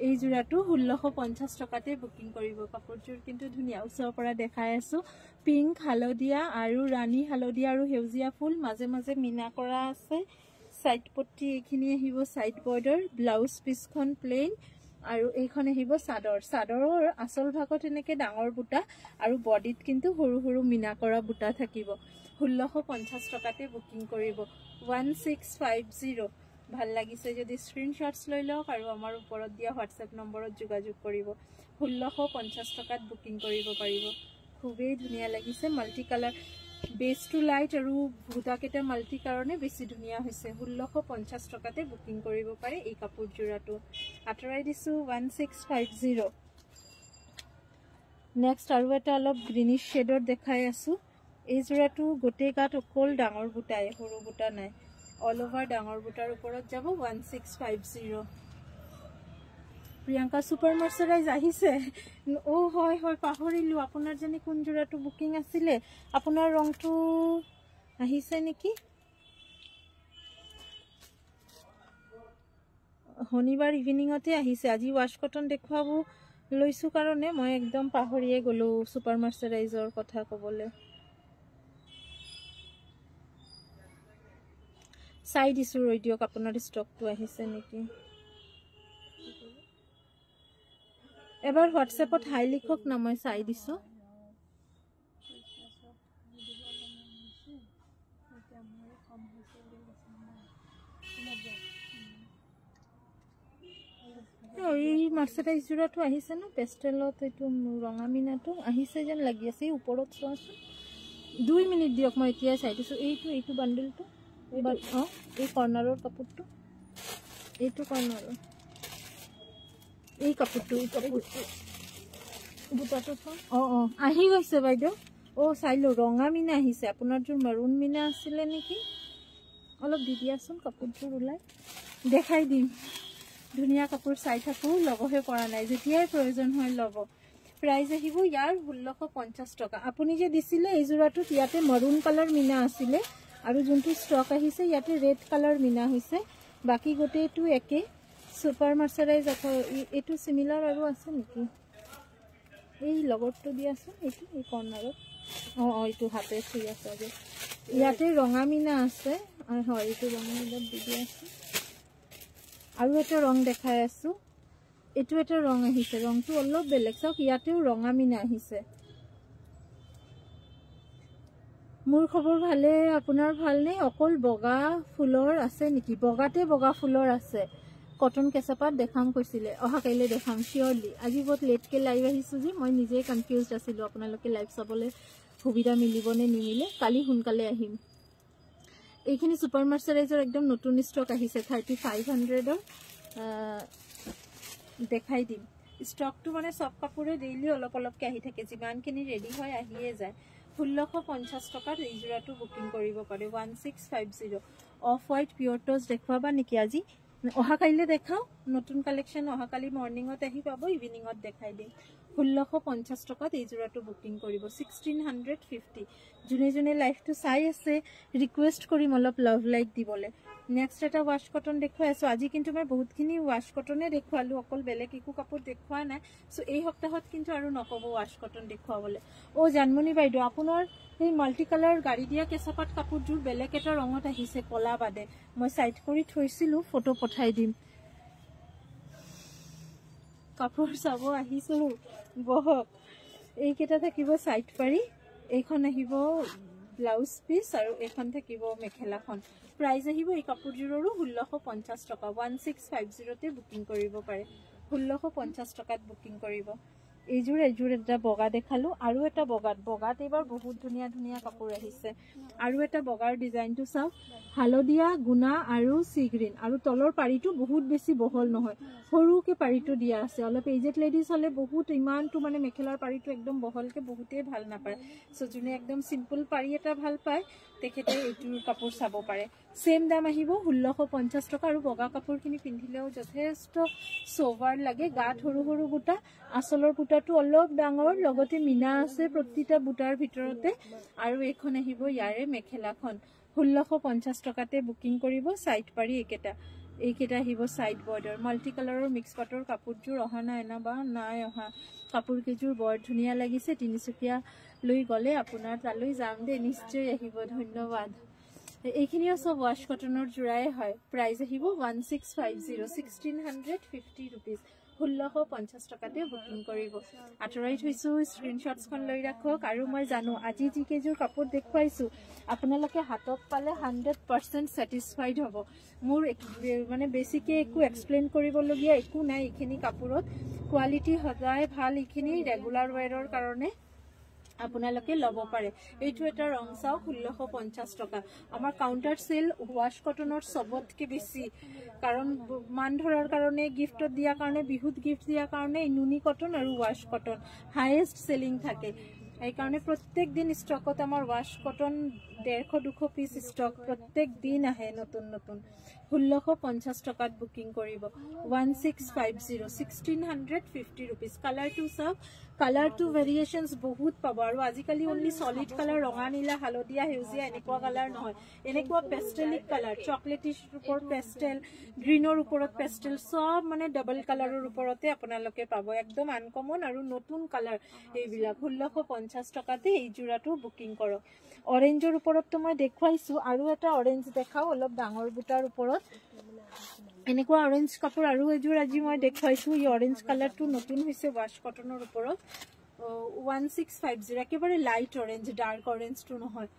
এই জোৰাটো 1650 টকাতে বুকিং কৰিব কাপোৰযোৰ কিন্তু ধুনিয়া উছৰ পৰা দেখাই আছো পিংক হালদিয়া আৰু ৰাণী হালদিয়া আৰু হেউজিয়া ফুল মাজে মাজে মিনা কৰা আছে সাইড পট্টি এখিনি আহিব সাইড বৰ্ডাৰ ব্লাউজ পিসখন প্লেন আৰু এইখন আহিব সাদৰৰ আসল ভাগত এনেকে ডাঙৰ বুটা আৰু বডিত কিন্তু হৰু হৰু মিনা কৰা বুটা থাকিব 1650 টকাতে বুকিং কৰিব 1650 ভাল লাগিছে যদি স্ক্ৰিনশটস লৈ লওক আৰু আমাৰ ওপৰত দিয়া WhatsApp নম্বৰত যোগাযোগ কৰিব 1650 টকাত বুকিং কৰিব পাৰিব খুবেই ধুনিয়া লাগিছে multi colour base to light আৰু বুটা কেটা মাল্টি কাৰণে বেছি ধুনিয়া হৈছে 1650 টকাতে বুকিং কৰিব পাৰে এই কাপোৰ জোৰাটো আতৰাই দিছো 1650 নেক্সট আৰু এটা অলপ গ্ৰীনিশ শেডৰ দেখাই আছো এই জোৰাটো গোটেই গাত অকল ডাঙৰ বুটাই সৰু বুটা নাই অল ওভাৰ ডাঙৰ বুটাৰ ওপৰত যাব 1650 প্ৰিয়ংকা সুপাৰ মাৰ্চাৰাইজ আহিছে হয় হয় পাহৰিলো আপোনাৰ জনি কোন জোৰাটো বুকিং আছিলে আপোনাৰ ৰংটো আহিছে নেকি শনিবাৰ ইভিনিংতে আহিছে আজি ওয়াশ কটন দেখুৱাব লৈছো কাৰণে মই একদম পাহৰিয়ে গলো সুপাৰ মাৰ্চাৰাইজৰ কথা কবলে সাইড ইছু ৰৈ দিওক আপোনাৰ ষ্টকটো আহিছে নেকি এবাৰ হোৱাটসএপত হাই লিখক না মই চাই দিছো এই মাৰ্চাৰাইজ জোৰাটো আহিছে না পেষ্টেলত এইটো ৰঙা মিনাটো আহিছে যেন লাগি আছে ওপৰত চোৱাচোন 2 মিনিট দিয়ক মই এতিয়া চাই দিছো এইটো বান্ডলটো এই কৰ্নাৰৰ কাপোৰটো এইটো কৰ্নাৰৰ এই কাপোৰটো বুটাটো আহি গৈছে বাইদেউ চাইলো ৰঙা মিনা আহিছে আপোনাৰ জোৰ মাৰুন মিনা আছিলে নেকি অলপ দি দিয়াচোন কাপোৰটো ওলাই দেখাই দিম ধুনিয়া কাপোৰ চাই থাকো লগহে পৰা নাই যেতিয়াই প্ৰয়োজন হয় লব প্ৰাইস আহিব ইয়াৰ 1650 টকা আপুনি যে দিছিলে এই জোৰাটোত ইয়াতে মাৰুন কালাৰ মিনা আছিলে আৰু যোনটো ষ্টক আহিছে ইয়াতে ৰেড কালাৰ মিনা হৈছে বাকি গোটেইটো একে সুপাৰ মাৰ্চাৰাইজ এটো সিমিলাৰ আৰু আছে নেকি এই লগৰটো দিয়াচোন এই কৰ্নাৰত এইটো হাতে চুই আছে যে ইয়াতে ৰঙা মিনা আছে হয় এইটো ৰঙা মিনা দি দিয়াচোন আৰু এটা ৰং দেখাই আছো এটো এটা ৰং আহিছে ৰংটো অলপ বেলেগ চাওক ইয়াতেও ৰঙা মিনা আহিছে মোৰ খবৰ ভালে আপোনাৰ ভাল নে অকল বগা ফুলৰ আছে নেকি বগাতে বগা ফুলৰ আছে কটন কেঁচাপাত দেখাম কৈছিলে অহা কাইলে দেখাম শিওৰলি আজি বহুত লেটকে লাইভ আহিছো যে মই নিজে কনফিউজড আছিলো আপোনালোকে লাইভ চাবলে সুবিধা মিলিবনে নিমিলে কালি হুনকালে আহিম এইখিনি সুপাৰ মাৰ্চাৰাইজৰ একদম নতুন ষ্টক আহিছে 3500 ৰ দেখাই দিম ষ্টকটো মানে সব কাপোৰে ডেইলি অলপ অলপকে আহি থাকে যিমানখিনি ৰেডি হয় আহিয়ে যায় 1650 টকাত এই জোৰাটো বুকিং কৰিব পাৰে 1650 অফ হোৱাইট পিওৰ টছ দেখুৱাবা নেকি আজি অহা কাইলে দেখাও নতুন কালেকশ্যন অহাকালি মৰ্ণিঙত আহি পাব, ইভিনিঙত দেখাই দিম। 1650 টকাত এই যোৰাটো বুকিং কৰিব, 1650। যোনে যোনে লাইফটো চাই আছে ৰিকুৱেষ্ট কৰিম অলপ লাভ লাইক দিবলৈ। নেক্সট এটা ৱাছ কটন দেখুৱাই আছোঁ। আজি কিন্তু মই বহুতখিনি ৱাছ কটনে দেখুৱালোঁ, অকল বেলেগ একো কাপোৰ দেখুওৱা নাই। চ' এই সপ্তাহত কিন্তু আৰু নক'ব ৱাছ কটন দেখুৱাবলৈ। জানমণি বাইদেউ, আপোনাৰ এই মাল্টি কালাৰ গাড়ী দিয়া কেঁচাপাত কাপোৰযোৰ বেলেগ এটা ৰঙত আহিছে, কলা বাদে। মই চাইড কৰি থৈছিলোঁ, ফটো পঠাই দিম। কাপোৰ চাব আহিছোঁ, বহক। এইকেইটা থাকিব চাইড পাৰি, এইখন আহিব ব্লাউজ পিচ আৰু এইখন থাকিব মেখেলাখন। প্ৰাইজ আহিব এই কাপোৰযোৰৰো 1650 টকা। 1650তে বুকিং কৰিব পাৰে, 1650 টকাত বুকিং কৰিব। এইযোৰ এটা বগা দেখালোঁ, আৰু এটা বগাত এইবাৰ বহুত ধুনীয়া ধুনীয়া কাপোৰ আহিছে। আৰু এটা বগাৰ ডিজাইনটো চাওক, হালধীয়া, গুণা আৰু চি গ্ৰীণ, আৰু তলৰ পাৰিটো বহুত বেছি বহল নহয়, সৰুকে পাৰিটো দিয়া আছে। অলপ এজেড লেডিজ হ'লে বহুত ইমানটো মানে মেখেলাৰ পাৰিটো একদম বহলকে বহুতেই ভাল নাপায়। চ' যোনে একদম চিম্পল পাৰি এটা ভাল পায় তেখেতে এইটোৰ কাপোৰ চাব পাৰে। ছেম দাম আহিব 1650 টকা। আৰু বগা কাপোৰখিনি পিন্ধিলেও যথেষ্ট চোভাৰ লাগে, গাত সৰু সৰু বুটা, আঁচলৰ বুটাটো অলপ ডাঙৰ, লগতে মিনা আছে প্ৰতিটা বুটাৰ ভিতৰতে। আৰু এইখন আহিব ইয়াৰে মেখেলাখন, 1650 টকাতে বুকিং কৰিব। চাইড পাৰি এইকেইটা আহিব চাইড বৰ্ডাৰ। মাল্টি কালাৰৰ মিক্স পাটৰ কাপোৰযোৰ অহা নাই না, বা নাই অহা। কাপোৰকেইযোৰ বৰ ধুনীয়া লাগিছে। তিনিচুকীয়ালৈ গ'লে আপোনাৰ তালৈ যাম দেই, নিশ্চয় আহিব। ধন্যবাদ। এইখিনিও চব ৱাছ কটনৰ যোৰাই হয়। প্ৰাইজ আহিব 1650, 1650 ৰুপিজ, 1650 টকাতে বুকিং কৰিব। আঁতৰাই থৈছোঁ, স্ক্ৰীনশ্বটছখন লৈ ৰাখক। আৰু মই জানো আজি যিকেইযোৰ কাপোৰ দেখুৱাইছোঁ আপোনালোকে হাতত পালে 100% ছেটিছফাইড হ'ব। মোৰ মানে বেছিকৈ একো এক্সপ্লেইন কৰিবলগীয়া একো নাই। এইখিনি কাপোৰত কোৱালিটি সদায় ভাল, এইখিনি ৰেগুলাৰ ৱেৰৰ কাৰণে আপোনালোকে ল'ব পাৰে। এইটো এটা ৰং চাওক, 1650 টকা। আমাৰ কাউণ্টাৰ চেল ৱাছ কটনৰ চবতকৈ বেছি, কাৰণ মান ধৰাৰ কাৰণে, গিফ্টত দিয়াৰ কাৰণে, বিহুত গিফ্ট দিয়াৰ কাৰণে নুনি কটন আৰু ৱাছ কটন হায়েষ্ট চেলিং থাকে। সেইকাৰণে প্ৰত্যেক দিন ষ্টকত আমাৰ ৱাছ কটন 150-200 পিচ ষ্টক প্ৰত্যেক দিন আহে নতুন নতুন। 1650 টকাত বুকিং কৰিব, 1650, 1650 ৰুপিজ। কালাৰটো চাওক, কালাৰটো ভেৰিয়েশ্যনছ বহুত পাব। আৰু আজিকালি অনলি চলিড কালাৰ, ৰঙা, নীলা, হালধীয়া, সেউজীয়া এনেকুৱা কালাৰ নহয়, এনেকুৱা পেষ্টেলিক কালাৰ, চকলেটিৰ ওপৰত পেষ্টেল, গ্ৰীণৰ ওপৰত পেষ্টেল, চব মানে ডাবল কালাৰৰ ওপৰতে আপোনালোকে পাব। একদম আনকমন আৰু নতুন কালাৰ এইবিলাক। 1650 টকাতে এই যোৰাটো বুকিং কৰক। অৰেঞ্জৰ ওপৰততো মই দেখুৱাইছোঁ, আৰু এটা অৰেঞ্জ দেখাওঁ অলপ ডাঙৰ বুটাৰ ওপৰত। এনেকুৱা অৰেঞ্জ কাপোৰ আৰু এযোৰ আজি মই দেখুৱাইছোঁ। এই অৰেঞ্জ কালাৰটো নতুন হৈছে ৱাছ কটনৰ ওপৰত, 1650, একেবাৰে লাইট অৰেঞ্জ, ডাৰ্ক অৰেঞ্জটো নহয়।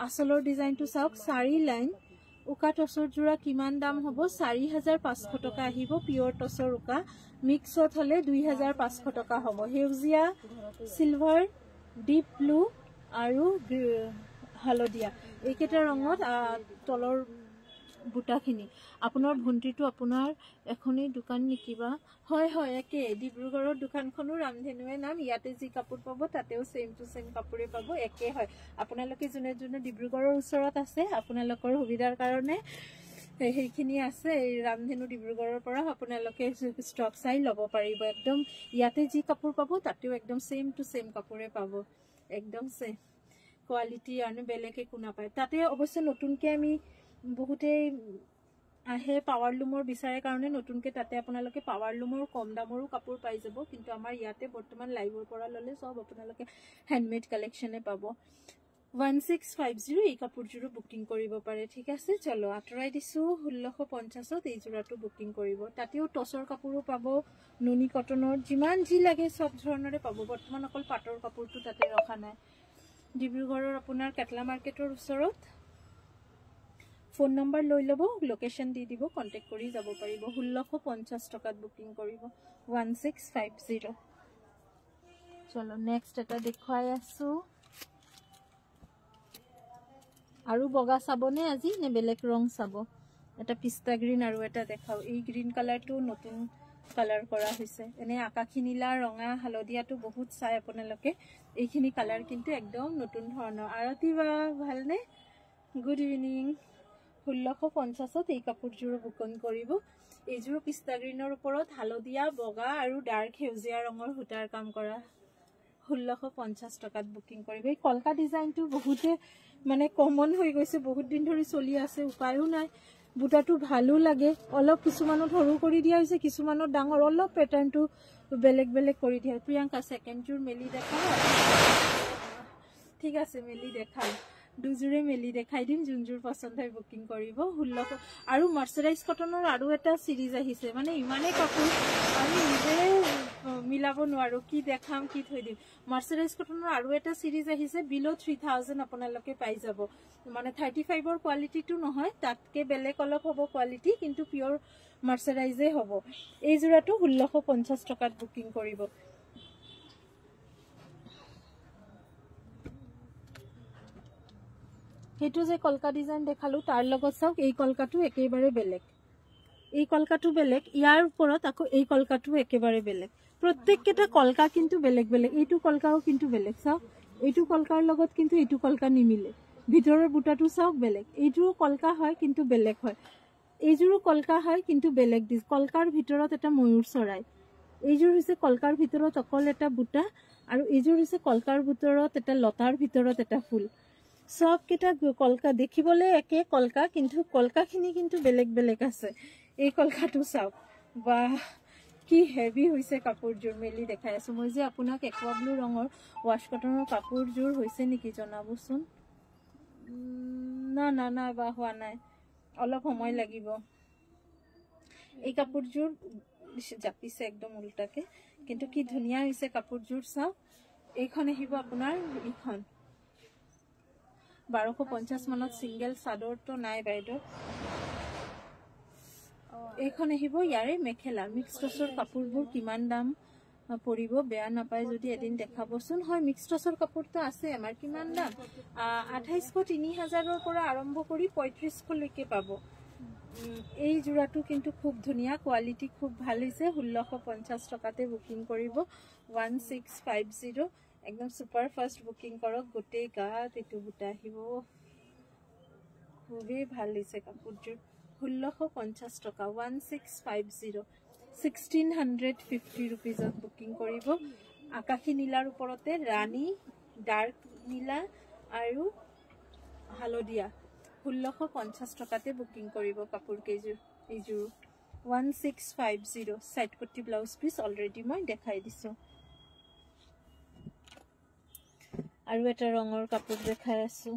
আঁচলৰ ডিজাইনটো চাওক, 4 লাইন উকা টচৰ যোৰা কিমান দাম হ'ব? 4500 টকা আহিব। পিয়ৰ টচৰ উকা, মিক্সত হ'লে 2500 টকা হ'ব। সেউজীয়া, চিলভাৰ, ডিপ ব্লু আৰু হালধীয়া, এইকেইটা ৰঙত তলৰ বুটাখিনি। আপোনাৰ ভণ্টিটো আপোনাৰ এখনেই দোকান নেকি বা? হয় হয়, একে। ডিব্ৰুগড়ৰ দোকানখনো ৰামধেনুৱে নাম। ইয়াতে যি কাপোৰ পাব তাতেও ছেম টু ছেম কাপোৰে পাব, একে হয়। আপোনালোকে যোনে যোনে ডিব্ৰুগড়ৰ ওচৰত আছে, আপোনালোকৰ সুবিধাৰ কাৰণে সেইখিনি আছে। এই ৰামধেনু ডিব্ৰুগড়ৰ পৰা আপোনালোকে ষ্টক চাই ল'ব পাৰিব। একদম ইয়াতে যি কাপোৰ পাব তাতেও একদম ছেম টু ছেম কাপোৰে পাব, একদম ছেম কোৱালিটি, আৰু বেলেগ একো নাপায়। তাতে অৱশ্যে নতুনকৈ আমি বহুতেই আহে পাৱাৰ লুমৰ বিচাৰে কাৰণে নতুনকৈ তাতে আপোনালোকে পাৱাৰ লুমৰ কম দামৰো কাপোৰ পাই যাব। কিন্তু আমাৰ ইয়াতে বৰ্তমান লাইভৰ পৰা ল'লে চব আপোনালোকে হেণ্ডমেড কালেকশ্যনে পাব। 1650 এই কাপোৰযোৰো বুকিং কৰিব পাৰে। ঠিক আছে, চলো আঁতৰাই দিছোঁ। 1650ত এই যোৰাটো বুকিং কৰিব। তাতেও টচৰ কাপোৰো পাব, নুনি কটনৰ, যিমান যি লাগে চব ধৰণৰে পাব। বৰ্তমান অকল পাটৰ কাপোৰটো তাতে ৰখা নাই। ডিব্ৰুগড়ৰ আপোনাৰ কেটলা মাৰ্কেটৰ ওচৰত। ফোন নম্বৰ লৈ ল'ব, লোকেশ্যন দি দিব, কণ্টেক্ট কৰি যাব পাৰিব। 1650 টকাত বুকিং কৰিব, 1650। চলো নেক্সট এটা দেখুৱাই আছোঁ। আৰু বগা চাবনে আজি, নে বেলেগ ৰং চাব? এটা পিস্তা গ্ৰীণ আৰু এটা দেখাওঁ। এই গ্ৰীণ কালাৰটো নতুন কালাৰ কৰা হৈছে। এনে আকাশী নীলা, ৰঙা, হালধীয়াটো বহুত চাই আপোনালোকে। এইখিনি কালাৰ কিন্তু একদম নতুন ধৰণৰ। আৰতি বা ভালনে? Good evening. 1650ত এই কাপোৰযোৰো বুকিং কৰিব। এইযোৰ পিস্তা গ্ৰীনৰ ওপৰত হালধীয়া বগা আৰু ডাৰ্ক সেউজীয়া ৰঙৰ সূতাৰ কাম কৰা 1650 টকাত বুকিং কৰিব। এই কলকা ডিজাইনটো বহুতে মানে কমন হৈ গৈছে, বহুত দিন ধৰি চলি আছে, উপায়ো নাই। বুটাটো ভালো লাগে, অলপ কিছুমানত সৰু কৰি দিয়া হৈছে, কিছুমানত ডাঙৰ, অলপ পেটাৰ্নটো বেলেগ বেলেগ কৰি দিয়া। প্ৰিয়ংকা সেকেন্ড জোৰ মেলি দেখাও। ঠিক আছে মেলি দেখাম, দুযোৰে মেলি দেখাই দিম, যোনযোৰ পচন্দ হয় বুকিং কৰিব। 1600 আৰু মাৰ্চাৰাইজ কটনৰ আৰু এটা সিৰিজ আহিছে, মানে ইমানেই কাপোৰ আমি নিজে মিলাব নোৱাৰো কি দেখাম কি থৈ দিম। মাৰ্চাৰাইজ কটনৰ আৰু এটা সিৰিজ আহিছে, বিলো 3000 আপোনালোকে পাই যাব। মানে 35ৰ কোৱালিটিটো নহয়, তাতকে বেলেগ অলপ হ'ব কোৱালিটি, কিন্তু পিয়ৰ মাৰ্চাৰাইজে হ'ব। এই যোৰাটো 1650 টকাত বুকিং কৰিব। সেইটো যে কলকা ডিজাইন দেখালো তাৰ লগত চাওক এই কলকাটো একেবাৰে বেলেগ, এই কলকাটো বেলেগ, ইয়াৰ ওপৰত আকৌ এই কলকাটো একেবাৰে বেলেগ। প্ৰত্যেকটা কলকা কিন্তু বেলেগ বেলেগ, এইটো কলকাও কিন্তু বেলেগ। চাওক এইটো কলকাৰ লগত কিন্তু এইটো কলকা নিমিলে, ভিতৰৰ বুটাটো চাওক বেলেগ, এইটোও কলকা হয় কিন্তু বেলেগ হয়, এইযোৰো কলকা হয় কিন্তু বেলেগ ডিজ। কলকাৰ ভিতৰত এটা ময়ূৰ চৰাই, এইযোৰ হৈছে কলকাৰ ভিতৰত অকল এটা বুটা, আৰু এইযোৰ হৈছে কলকাৰ ভিতৰত এটা লতাৰ ভিতৰত এটা ফুল। সব কেইটা কলকা দেখিবলে একে কলকা, কিন্তু কলকাখিনি কিন্তু বেলেগ বেলেগ আছে। এই কলকাটো চাওক, বা কি হেভি হৈছে কাপোৰযোৰ, মেলি দেখাই আছো। মই যে আপোনাক একুৱা ব্লু ৰঙৰ ৱাশ কটনৰ কাপোৰযোৰ হৈছে নেকি জনাবচোন। না না না বা হোৱা নাই, অলপ সময় লাগিব। এই কাপোৰযোৰ জাপিছে একদম উল্টাকে, কিন্তু কি ধুনীয়া হৈছে কাপোৰযোৰ চাওক। এইখন আহিব আপোনাৰ, এইখন 1250 মানত সিঙ্গেল চাদৰটো নাই বাইদেউ। এইখন আহিব ইয়াৰে মেখেলা। মিক্স টচৰ কাপোৰবোৰ কিমান দাম পৰিব বেয়া নাপায় যদি এদিন দেখাবচোন। হয় মিক্স টচৰ কাপোৰটো আছে আমাৰ, কিমান দাম 2800 3000ৰ পৰা আৰম্ভ কৰি 3500 লৈকে পাব। এই যোৰাটো কিন্তু খুব ধুনীয়া, কোৱালিটি খুব ভাল হৈছে। 1650 টকাতে বুকিং কৰিব। 1650 একদম সুপাৰ ফাষ্ট বুকিং কৰক। গোটেই গাত এইটো বুটা আহিব, খুবেই ভাল হৈছে কাপোৰযোৰ। 1650 টকা 1650, 1650 ৰুপিজত বুকিং কৰিব। আকাশী নীলাৰ ওপৰতে ৰাণী, ডাৰ্ক নীলা আৰু হালধীয়া। 1650 টকাতে বুকিং কৰিব কাপোৰ কেইযোৰ। এইযোৰ 1650 সাইড পট্টি ব্লাউজ পিস অলৰেডি মই দেখাই দিছো। আৰু এটা ৰঙৰ কাপোৰ দেখাই আছো।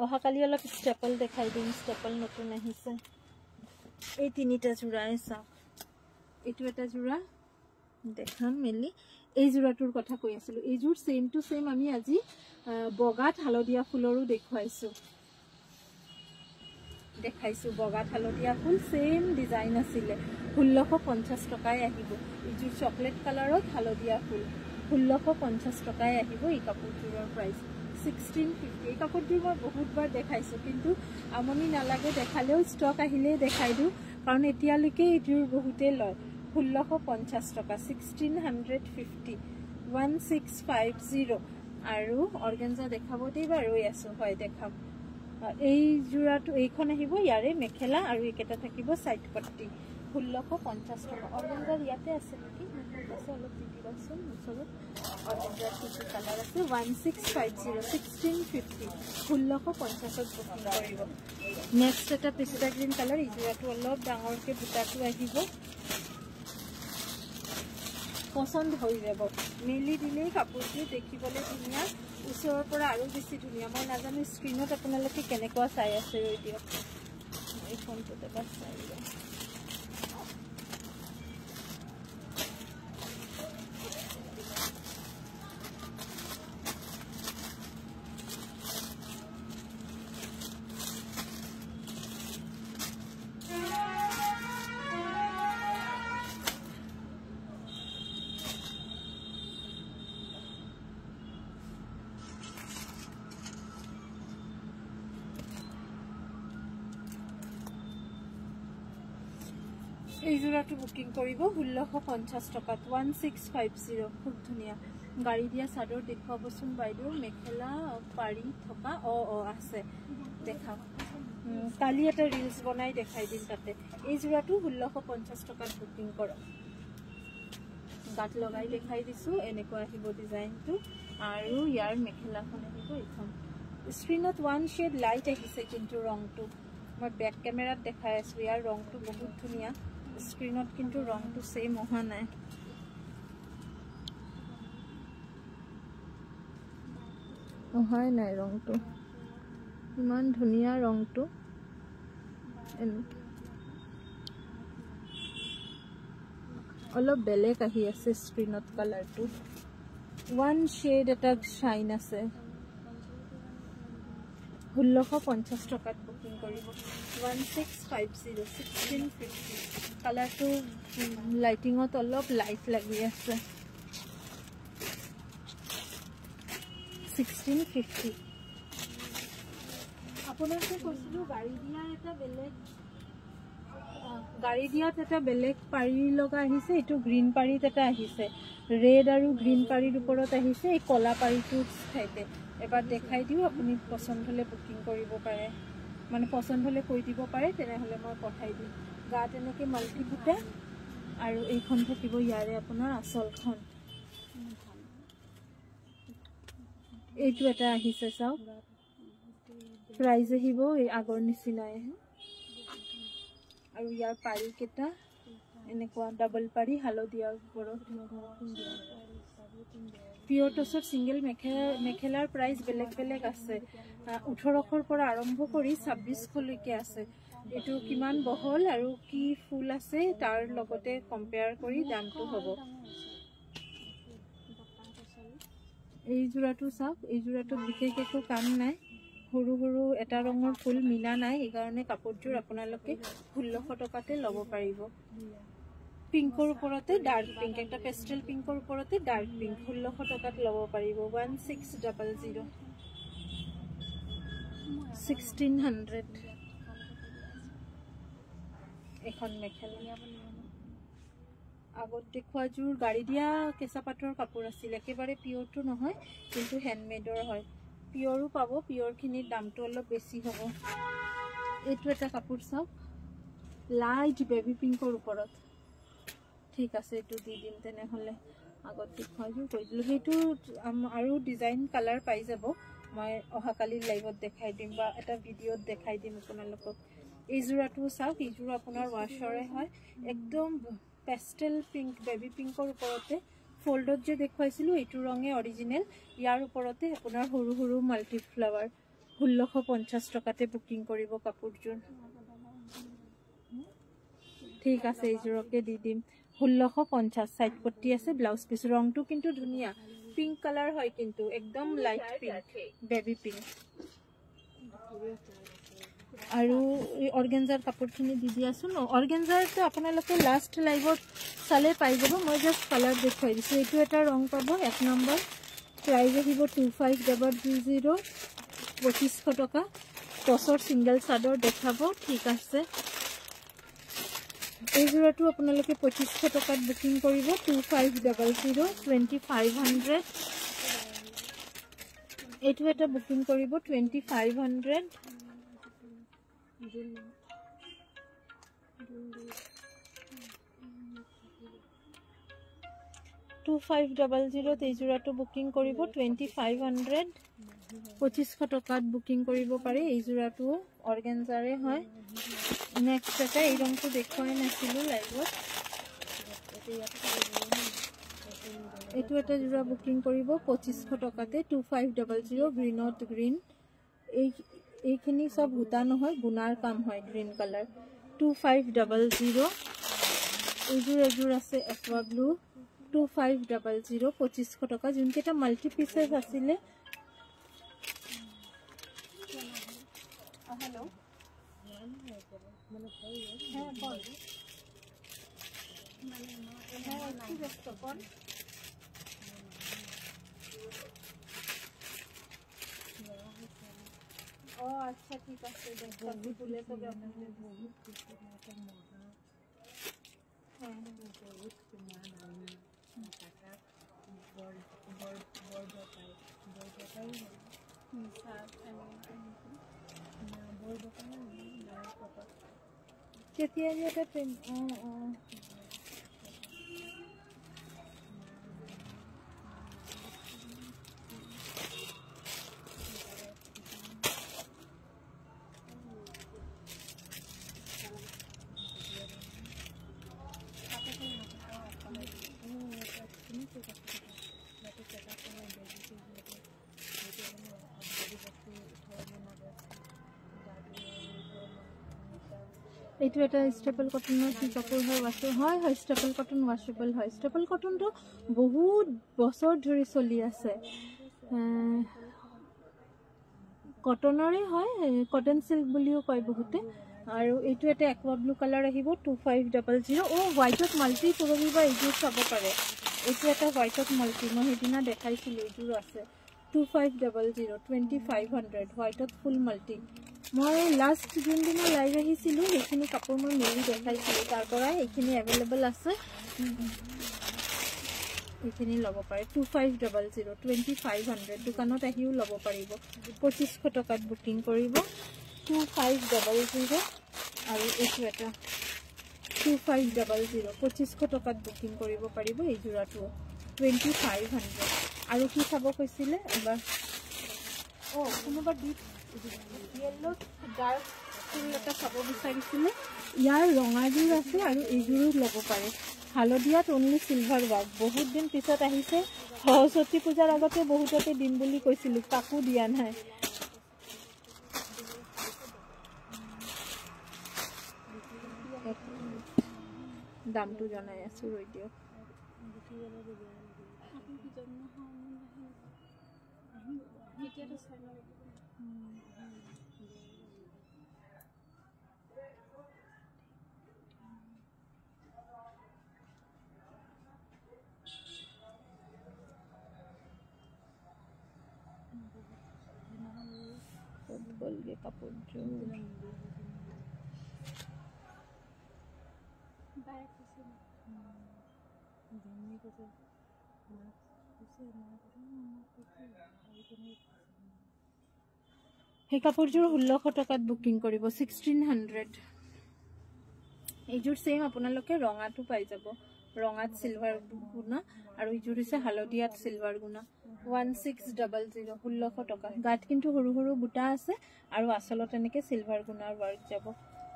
অহাকালি অলপ ষ্টেপল দেখাই দিম, ষ্টেপল নতুন আহিছে। এই তিনিটা যোৰাই চাওক, এইটো এটা যোৰা দেখাম মেলি। এই যোৰাটোৰ কথা কৈ আছিলো, এইযোৰ সেম টু সেম আমি আজি বগাত হালধীয়া ফুলৰো দেখাইছো বগাত হালধীয়া ফুল সেম ডিজাইন আছিলে। 1650 টকাই আহিব। এইযোৰ চকলেট কালাৰত হালধীয়া ফুল 1650 টকাই আহিব। এই কাপোৰযোৰৰ প্ৰাইচ 1650। এই কাপোৰযোৰ মই বহুতবাৰ দেখাইছো, কিন্তু আমনি নালাগে, দেখালেও ষ্টক আহিলেই দেখাই দিওঁ, কাৰণ এতিয়ালৈকে এইটোৰ বহুতে লয়। 1650 টকা 1650 1650। আৰু অৰ্গেঞ্জা দেখাব দেই বা ৰৈ আছো। হয় দেখাম। এই যোৰাটো এইখন আহিব ইয়াৰে মেখেলা, আৰু এইকেইটা থাকিব সাইড পট্টি। 1650 টকা। অৰ্গেঞ্জাৰ ইয়াতে আছে নেকি, আছে অলপ দি দিবাচোন ওচৰত। অৰ্গেঞ্জাৰ কিছু কালাৰ আছে। 1650 1650 1650ত বুকিং কৰিব। নেক্সট এটা পিস্তা গ্ৰীণ কালাৰ। এই যোৰাটো অলপ ডাঙৰকে বুটাটো আহিব, পচন্দ হৈ যাব। মেলি দিলেই কাপোৰযোৰ দেখিবলৈ ধুনীয়া, ওচৰৰ পৰা আৰু বেছি ধুনীয়া। মই নাজানো স্ক্ৰীনত আপোনালোকে কেনেকুৱা চাই আছে, ৰৈ দিয়ক এই ফোনটোত এবাৰ চাই দিয়ক। এই যোৰাটো বুকিং কৰিব 1650 টকাত 1650। খুব ধুনীয়া গাড়ী দিয়া চাদৰ দেখুৱাবচোন বাইদেউ। মেখেলা পাৰি থকা আছে, দেখাওক। কালি এটা ৰিলছ বনাই দেখাই দিম তাতে এই জোড়াটো 1650 টকাত বুকিং কৰক গাত লগাই দেখাই দিছো এনেকুৱা আহিব ডিজাইনটো আৰু ইয়াৰ মেখেলাখন আহিব এইখন স্ক্ৰিনত ওৱান শেড লাইট আহিছে কিন্তু ৰংটো মই বেক কেমেৰাত দেখাই আছো ইয়াৰ ৰংটো বহুত ধুনীয়া স্ক্ৰিনত কিন্তু ৰংটো সেম হোৱা নাই অহাই নাই ৰংটো ইমান ধুনীয়া ৰংটো অলপ বেলেগ আহি আছে স্ক্ৰিনত কালাৰটো ওৱান শেড এটা শাইন আছে 1650 টকাত বুকিং কৰিব 1650 1650 কালাৰটো লাইটিঙত অলপ লাইট লাগি আছে 1650 আপোনালোকে কৈছিলো গাড়ী দিয়াত এটা বেলেগ পাৰি লগা আহিছে এইটো গ্ৰীণ পাৰিত এটা আহিছে ৰেড আৰু গ্ৰীণ পাৰিৰ ওপৰত আহিছে এই কলা পাৰিটো ঠাইতে এবাৰ দেখাই দিও আপুনি পছন্দ হলে বুকিং কৰিব পাৰে মানে পছন্দ হলে কৈ দিব পাৰে তেনেহলে মই পঠাই দিম গাত এনেকে মাল্টি বুটা আৰু এইখন থাকিব ইয়াৰে আপোনাৰ আচলখন এইটো এটা আহিছে চাওক প্ৰাইজ আহিব এই আগৰ নিচিনাই আৰু ইয়াৰ পাৰি কেটা এনেকুৱা ডাবল পাৰি হালধীয়াৰ ওপৰত পিয়ৰ টছৰ সিঙ্গেল মেখেলাৰ প্ৰাইস বেলেগ বেলেগ আছে 1800 পৰা আৰম্ভ কৰি 2600 লৈকে আছে এটো কিমান বহল আৰু কি ফুল আছে তাৰ লগতে কম্পেয়াৰ কৰি দামটো হ'ব এই জোড়াটো চাওক এই জোড়াটো বিশেষ একো কাম নাই সৰু সৰু এটা ৰঙৰ ফুল মিলা নাই এই কাৰণে কাপোৰজোৰ আপোনালোকে 1600 টকাতে ল'ব পাৰিব পিংকৰ ওপৰতে ডাৰ্ক পিংক একটা পেস্টেল পিংকৰ ওপৰতে ডাৰ্ক পিংক 1600 টকাত ল'ব পাৰিব 1600 1600 এখন মেখেলা আগত দেখুৱা জোৰ গাড়ী দিয়া কেঁচা পাটৰ কাপোৰ আছিল একেবাৰে পিয়ৰটো নহয় কিন্তু হ্যান্ডমেডৰ হয় পিয়ৰো পাব পিয়ৰখিনিৰ দামটো অলপ বেছি হ'ব এইটো এটা কাপোৰ চাওক লাইট বেবি পিংকৰ ওপৰত ঠিক আছে এটো দি দিম তেনেহলে আগত দেখুৱা জোৰ কৈ দিলো হেতু আৰু ডিজাইন কালাৰ পাই যাব মই অহাকালি লাইভত দেখাই দিম বা এটা ভিডিওত দেখাই দিম আপোনালোকক এই জোড়াটো চাওক এই জোড়া আপোনাৰ ওয়াশৰে হয় একদম পেস্টেল পিংক বেবি পিংকৰ ওপৰতে ফোল্ডত যে দেখুৱাইছিলো এইটো ৰঙে অৰিজিনাল ইয়াৰ ওপৰতে আপোনাৰ সৰু সৰু মাল্টি ফ্লাৱাৰ 1650 টকাতে বুকিং কৰিব কাপোৰজোৰ ঠিক আছে এই জোৰকে দি দিম 1650 সাইড পট্টি আছে ব্লাউজ পিস ৰংটো কিন্তু ধুনিয়া পিংক কালাৰ হয় কিন্তু একদম লাইট পিংক বেবি পিংক আৰু এই অৰ্গানজাৰ কাপোৰখিনি দি দিয়াছো ন অৰ্গানজাৰটো আপোনালোকে লাষ্ট লাইভত চালে পাই যাব মই জাস্ট কালাৰ দেখুৱাই দিছো এইটো এটা ৰং পাব এক নম্বৰ প্ৰাইস আহিব 2500 2500 টকা টছৰ সিঙ্গেল চাদৰ দেখাব ঠিক আছে এই জোড়াটো আপোনালোকে 2500 টকাত বুকিং কৰিব 2500 2500 এইটো এটা বুকিং কৰিব 2500 2500 এই জোড়াটো বুকিং কৰিব 2500 2500 টকাত বুকিং কৰিব পাৰে এই জোড়াটো অৰ্গানজাৰে হয় নেক্সট এটা এই ৰংটো দেখুৱাই নাছিলো লাইভত এইটো এটা জোড়া বুকিং কৰিব 2500 টকাতে 2500 গ্ৰীনত গ্ৰীন এইখিনি সব হুতা নহয় গুনাৰ কাম হয় গ্ৰীন কালাৰ 2500 এজোৰ আছে একোৱা ব্লু 2500 2500 টকা যোনকেটা মাল্টি পিসেস আছিলে हेलो মানে হয় হ্যাঁ বল মানে কি ব্যস্ত কোন ও আচ্ছা ঠিক আছে দেখো বলে তো আপনাদের বহুত কিছু একটা মজা হ্যাঁ বহুত মান আমি টাকা বড় বড় বড় পাই বড় পাই স্যার কেতিয়া যে এটা এইটো এটা ষ্টেপল কটনৰ কি কাপোৰ হয় ৱাশ্বেবল হয় ষ্টেপল কটন ৱাশ্বেবল হয় ষ্টেপল কটনটো বহুত বছৰ ধৰি চলি আছে কটনৰে হয় কটন সিল্ক বুলিও কয় বহুতে আৰু এইটো এটা একুৱা ব্লু কালাৰ আহিব 2500 হোৱাইটত মাল্টি পৰবিবা এইযোৰ চাব পাৰে এইটো এটা হোৱাইটত মাল্টি মই সেইদিনা দেখাইছিলোঁ এইযোৰ আছে 2500 2500 হোৱাইটত ফুল মাল্টি মই লাষ্ট যোনদিনা লাইভ আহিছিলোঁ সেইখিনি কাপোৰ মই মেলি দেখাইছিলোঁ তাৰ পৰা এইখিনি এভেইলেবল আছে এইখিনি ল'ব পাৰে 2500 2500 দোকানত আহিও ল'ব পাৰিব 2500 টকাত বুকিং কৰিব 2500 আৰু এইটো এটা 2500 2500 টকাত বুকিং কৰিব পাৰিব এই যোৰাটো 2500 আৰু কি চাব কৈছিলে এবাৰ কোনোবা ডিপ येलो डार्क ফুল এটা চাব বিচাৰিছিলে ইয়াৰ ৰঙাযোৰ আছে আৰু এইযোৰো ল'ব পাৰে হালদিয়াত অনলি সিলভাৰ ৱাৰ্ক বহুত দিন পিছত আহিছে সৰস্বতী পূজাৰ আগতে বহুততে দিম বুলি কৈছিলোঁ কাকো দিয়া নাই দামটো জনাই আছোঁ ৰৈ দিয়ক বলগে কাপড় সেই কাপোৰযোৰ 1600 টকাত বুকিং কৰিব 1600 এইযোৰ সেম আপোনালোকে ৰঙাটো পাই যাব ৰঙাত সিলভাৰ গুণা আৰু এইযোৰ হৈছে হালদিয়াত সিলভাৰ গুণা 1600 1600 টকা গাত কিন্তু সৰু সৰু বুটা আছে আৰু আচলত এনেকে সিলভাৰ গুণাৰ ৱাৰ্ক যাব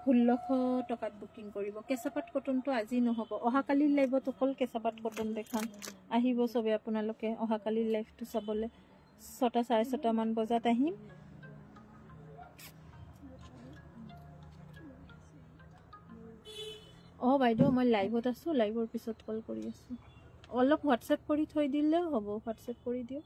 1600 টকাত বুকিং কৰিব কেঁচাপাত কটনটো আজি নহব অহাকালিৰ লাইভত অকল কেঁচাপাত কটন দেখাম আহিব সবে আপোনালোকে অহাকালিৰ লাইভটো চাবলে 6টা 6:30 মান বজাত আহিম বাইদেউ মই লাইভত আছো লাইভৰ পিছত কল কৰি আছো অলপ হোৱাটসএপ কৰি থৈ দিলে হ'ব হোৱাটসএপ কৰি দিও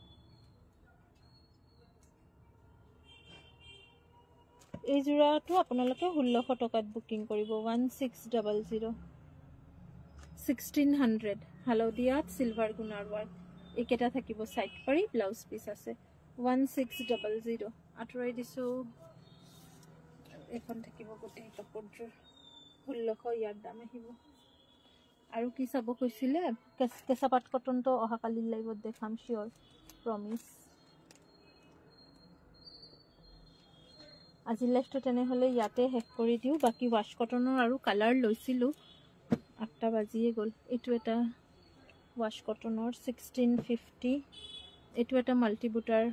এই জোৰাটো আপোনালোকে 1600 টকাত বুকিং কৰিব 1600 1600 হালদিয়াত সিলভাৰ গুণাৰ ৱাৰ্ক একেটা থাকিব সাইড পাৰি ব্লাউজ পিস আছে 1600 আতৰাই দিছো এখন থাকিব গোটেই কাপোৰযোৰ 1600 ইয়াৰ দাম আহিব আৰু কি চাব কৈছিলে কেঁচাপাত কটনটো অহাকালিৰ লাইভত দেখাম শিওৰ প্ৰমিস আজি লাইভটো তেনেহলে ইয়াতে শেষ কৰি দিও বাকি ওয়াশ কটনৰ আৰু কালাৰ লৈছিলো 8টা বাজিয়ে গল এইটো এটা ওয়াশ কটনৰ 1650 এইটো এটা মাল্টি বুটাৰ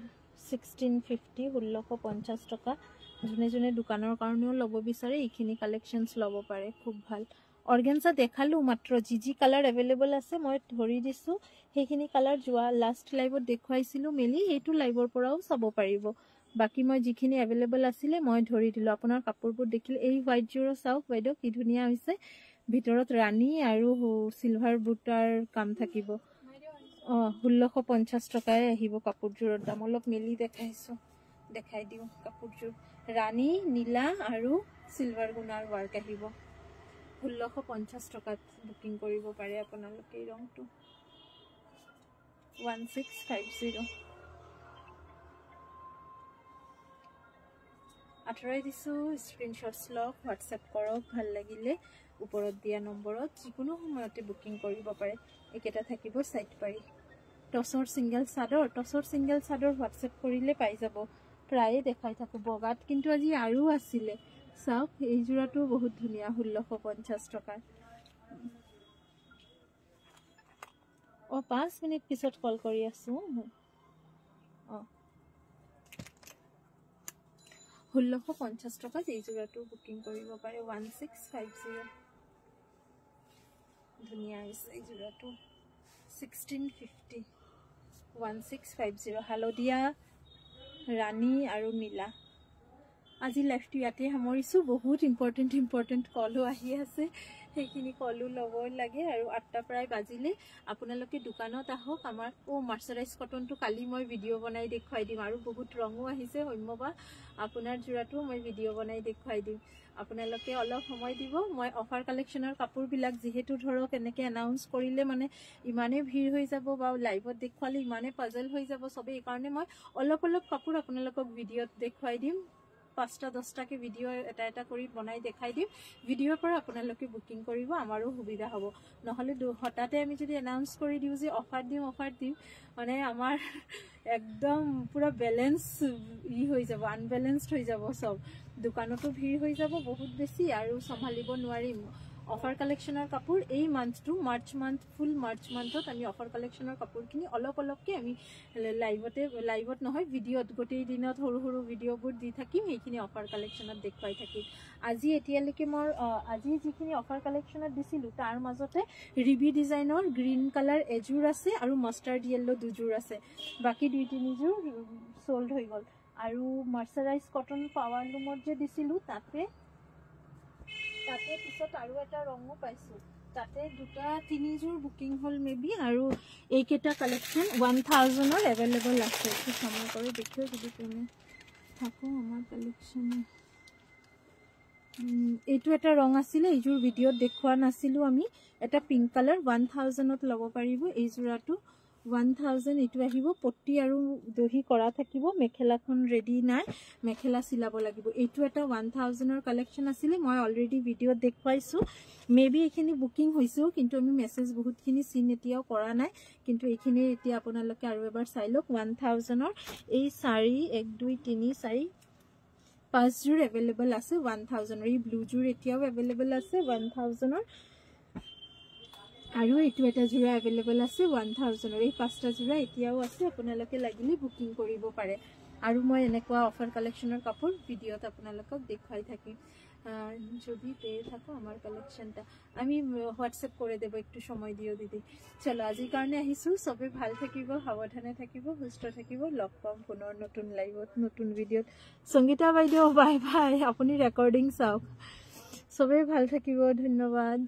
1650 1650 টকা জুনে জুনে দোকানৰ কাৰণেও ল'ব বিচাৰে এইখিনি কালেকশনস ল'ব পাৰে খুব ভাল অৰ্গানজা দেখালো মাত্ৰ জিজি কালাৰ अवेलेबल আছে মই ধৰি দিছো সেইখিনি কালাৰ যোৱা লাষ্ট লাইভত দেখুৱাইছিলো মেলি এইটো লাইভৰ পৰাও চাব পাৰিব বাকি মই যিখিনি अवेलेबल আছিল মই ধৰি দিলো আপোনাৰ কাপোৰবোৰ দেখিলে এই হোৱাইট জোৰো চাওক বাইদেউ কি ধুনিয়া হৈছে ভিতৰত ৰাণী আৰু সিলভাৰ বুটাৰ কাম থাকিব 1650 টকায় আহিব কাপোৰজোৰৰ দাম অলপ মেলি দেখাইছো দেখাই দিও কাপোৰজোৰ ৰাণী নীলা আৰু সিলভাৰ গুণাৰ ৱাৰ্ক আহিব 1650 টকাত বুকিং কৰিব পাৰে আপোনালোকে এই ৰংটো 1650 আতৰাই দিছো স্ক্ৰিনশ্বটছ লওক হোৱাটসএপ কৰক ভাল লাগিলে ওপৰত দিয়া নম্বৰত যিকোনো সময়তে বুকিং কৰিব পাৰে একেটা থাকিব সাইড পাৰি টসৰ সিঙ্গেল চাদৰ হোৱাটসএপ কৰিলে পাই যাব প্ৰায়ে দেখাই থাকো বগাত কিন্তু আজি আৰু আছিলে চাওক এই জোড়াটো বহুত ধুনিয়া 1650 টকা ও 5 মিনিট পিছত কল কৰি আছো ও 1650 টকা এই জোড়াটো বুকিং কৰিব পাৰে 1650 ধুনিয়া এই জোড়াটো 1650 1650 হালদিয়া ৰাণী আৰু নীলা আজি লাইভটো ইয়াতে সামৰিছো বহুত ইম্পৰ্টেন্ট কলো আহি আছে সেইখিনি কলো লব লাগে আৰু 8টা প্ৰায় বাজিলে আপোনালোকে দোকানত আহক আমাৰ মাৰ্চাৰাইজ কটনটো কালি মই ভিডিও বনাই দেখুৱাই দিম আৰু বহুত ৰঙো আহিছে হম্যবা আপোনাৰ জোড়াটো মই ভিডিও বনাই দেখুৱাই দিম আপোনালোকে অলপ সময় দিব মই অফাৰ কালেকশনৰ কাপোৰ বিলাক যেহেতু ধৰক এনেকে এনাউন্স কৰিলে মানে ইমানে ভিৰ হৈ যাব বা লাইভত দেখুৱালে ইমানে পাজল হৈ যাব সবে এই কাৰণে মই অলপ কাপোৰ আপোনালোকক ভিডিওত দেখুৱাই দিম 5টা 10টাকে ভিডিও এটা কৰি বনাই দেখাই দিম ভিডিওৰ পৰা আপোনালোকে বুকিং কৰিব আমাৰো সুবিধা হ'ব নহলে হঠাতে আমি যদি এনাউন্স কৰি দিও যে অফাৰ দিম মানে আমাৰ একদম পুৰা ব্যালেন্স হৈ যাব আনব্যালেন্সড হৈ যাব সব দোকানতো ভিৰ হৈ যাব বহুত বেছি আৰু সম্ভালিব নোৱাৰিম অফাৰ কালেকশনৰ কাপোৰ এই মান্থটো মাৰ্চ মান্থ ফুল মাৰ্চ মান্থত আমি অফাৰ কালেকশনৰ কাপোৰখিনি অলপকে আমি লাইভত নহয় ভিডিওত গোটেই দিনত সৰু ভিডিওবোৰ দি থাকিম এইখিনি অফাৰ কালেকশনত দেখুৱাই থাকিম আজি এতিয়ালৈকে মই আজি যিখিনি অফাৰ কালেকশনত দিছিলো তাৰ মাজতে ৰিবি ডিজাইনৰ গ্ৰীন কালাৰ এজোৰ আছে আৰু মাষ্টাৰ্ড ইয়েলো দুজোৰ আছে বাকি দুই তিনিজোৰ সোল্ড হৈ গল আৰু মাৰ্চাৰাইজ কটন পাৱাৰ লুমত যে দিছিলো তাতে পিছত আৰু এটা ৰঙো পাইছো তাতে দুটা তিনিজোৰ বুকিং হল মেবি আৰু এইকেটা কালেকশন 1000 ৰ अवेलेबल আছে কি সময় কৰি দেখিও যদি তুমি থাকো আমাৰ কালেকশনে এইটো এটা ৰং আছিল এইজোৰ ভিডিওত দেখুৱা নাছিলো আমি এটা পিংক কালাৰ 1000 ত লব পাৰিব এই জোৰাটো 1000 ইটো আহিব পট্টি আৰু দহি কৰা থাকিব মেখেলাখন ৰেডি নাই মেখেলা সিলাব লাগিব এইটো এটা 1000 ৰ কালেকশন আছিল মই অলৰেডি ভিডিওত দেখুৱাইছো মেবি এখিনি বুকিং হৈছো কিন্তু আমি মেসেজ বহুতখিনি সিন এতিয়াও কৰা নাই কিন্তু এখিনি এতিয়া আপোনালোকে আৰু এবাৰ চাই লওক 1000 ৰ এই শাড়ী 1 2 3 4 5 জোৰ अवेलेबल আছে 1000 ৰ এই ব্লু জোৰ এতিয়াও अवेलेबल আছে 1000 ৰ আৰু এইটো এটা জোৰা अवेलेबल আছে 1000 ৰ এই পাঁচটা জোৰা এতিয়াও আছে আপোনালোকে লাগিলে বুকিং কৰিব পাৰে আৰু মই এনেকুৱা অফাৰ কালেকশনৰ কাপোৰ ভিডিওত আপোনালোকক দেখাই থাকিম যদি পেয়ে থাকো আমাৰ কালেকশনটা আমি হোৱাটসঅ্যাপ কৰে দেব একটু সময় দিও দিদি চলো আজিৰ কাৰণে আহিছো সবে ভাল থাকিব সাৱধানে থাকিব সুস্থ থাকিব লগ পাম পুনৰ নতুন লাইভত নতুন ভিডিওত সংগীতা বাইদেউ বাই বাই আপুনি ৰেকৰ্ডিং চাওক সবে ভাল থাকিব ধন্যবাদ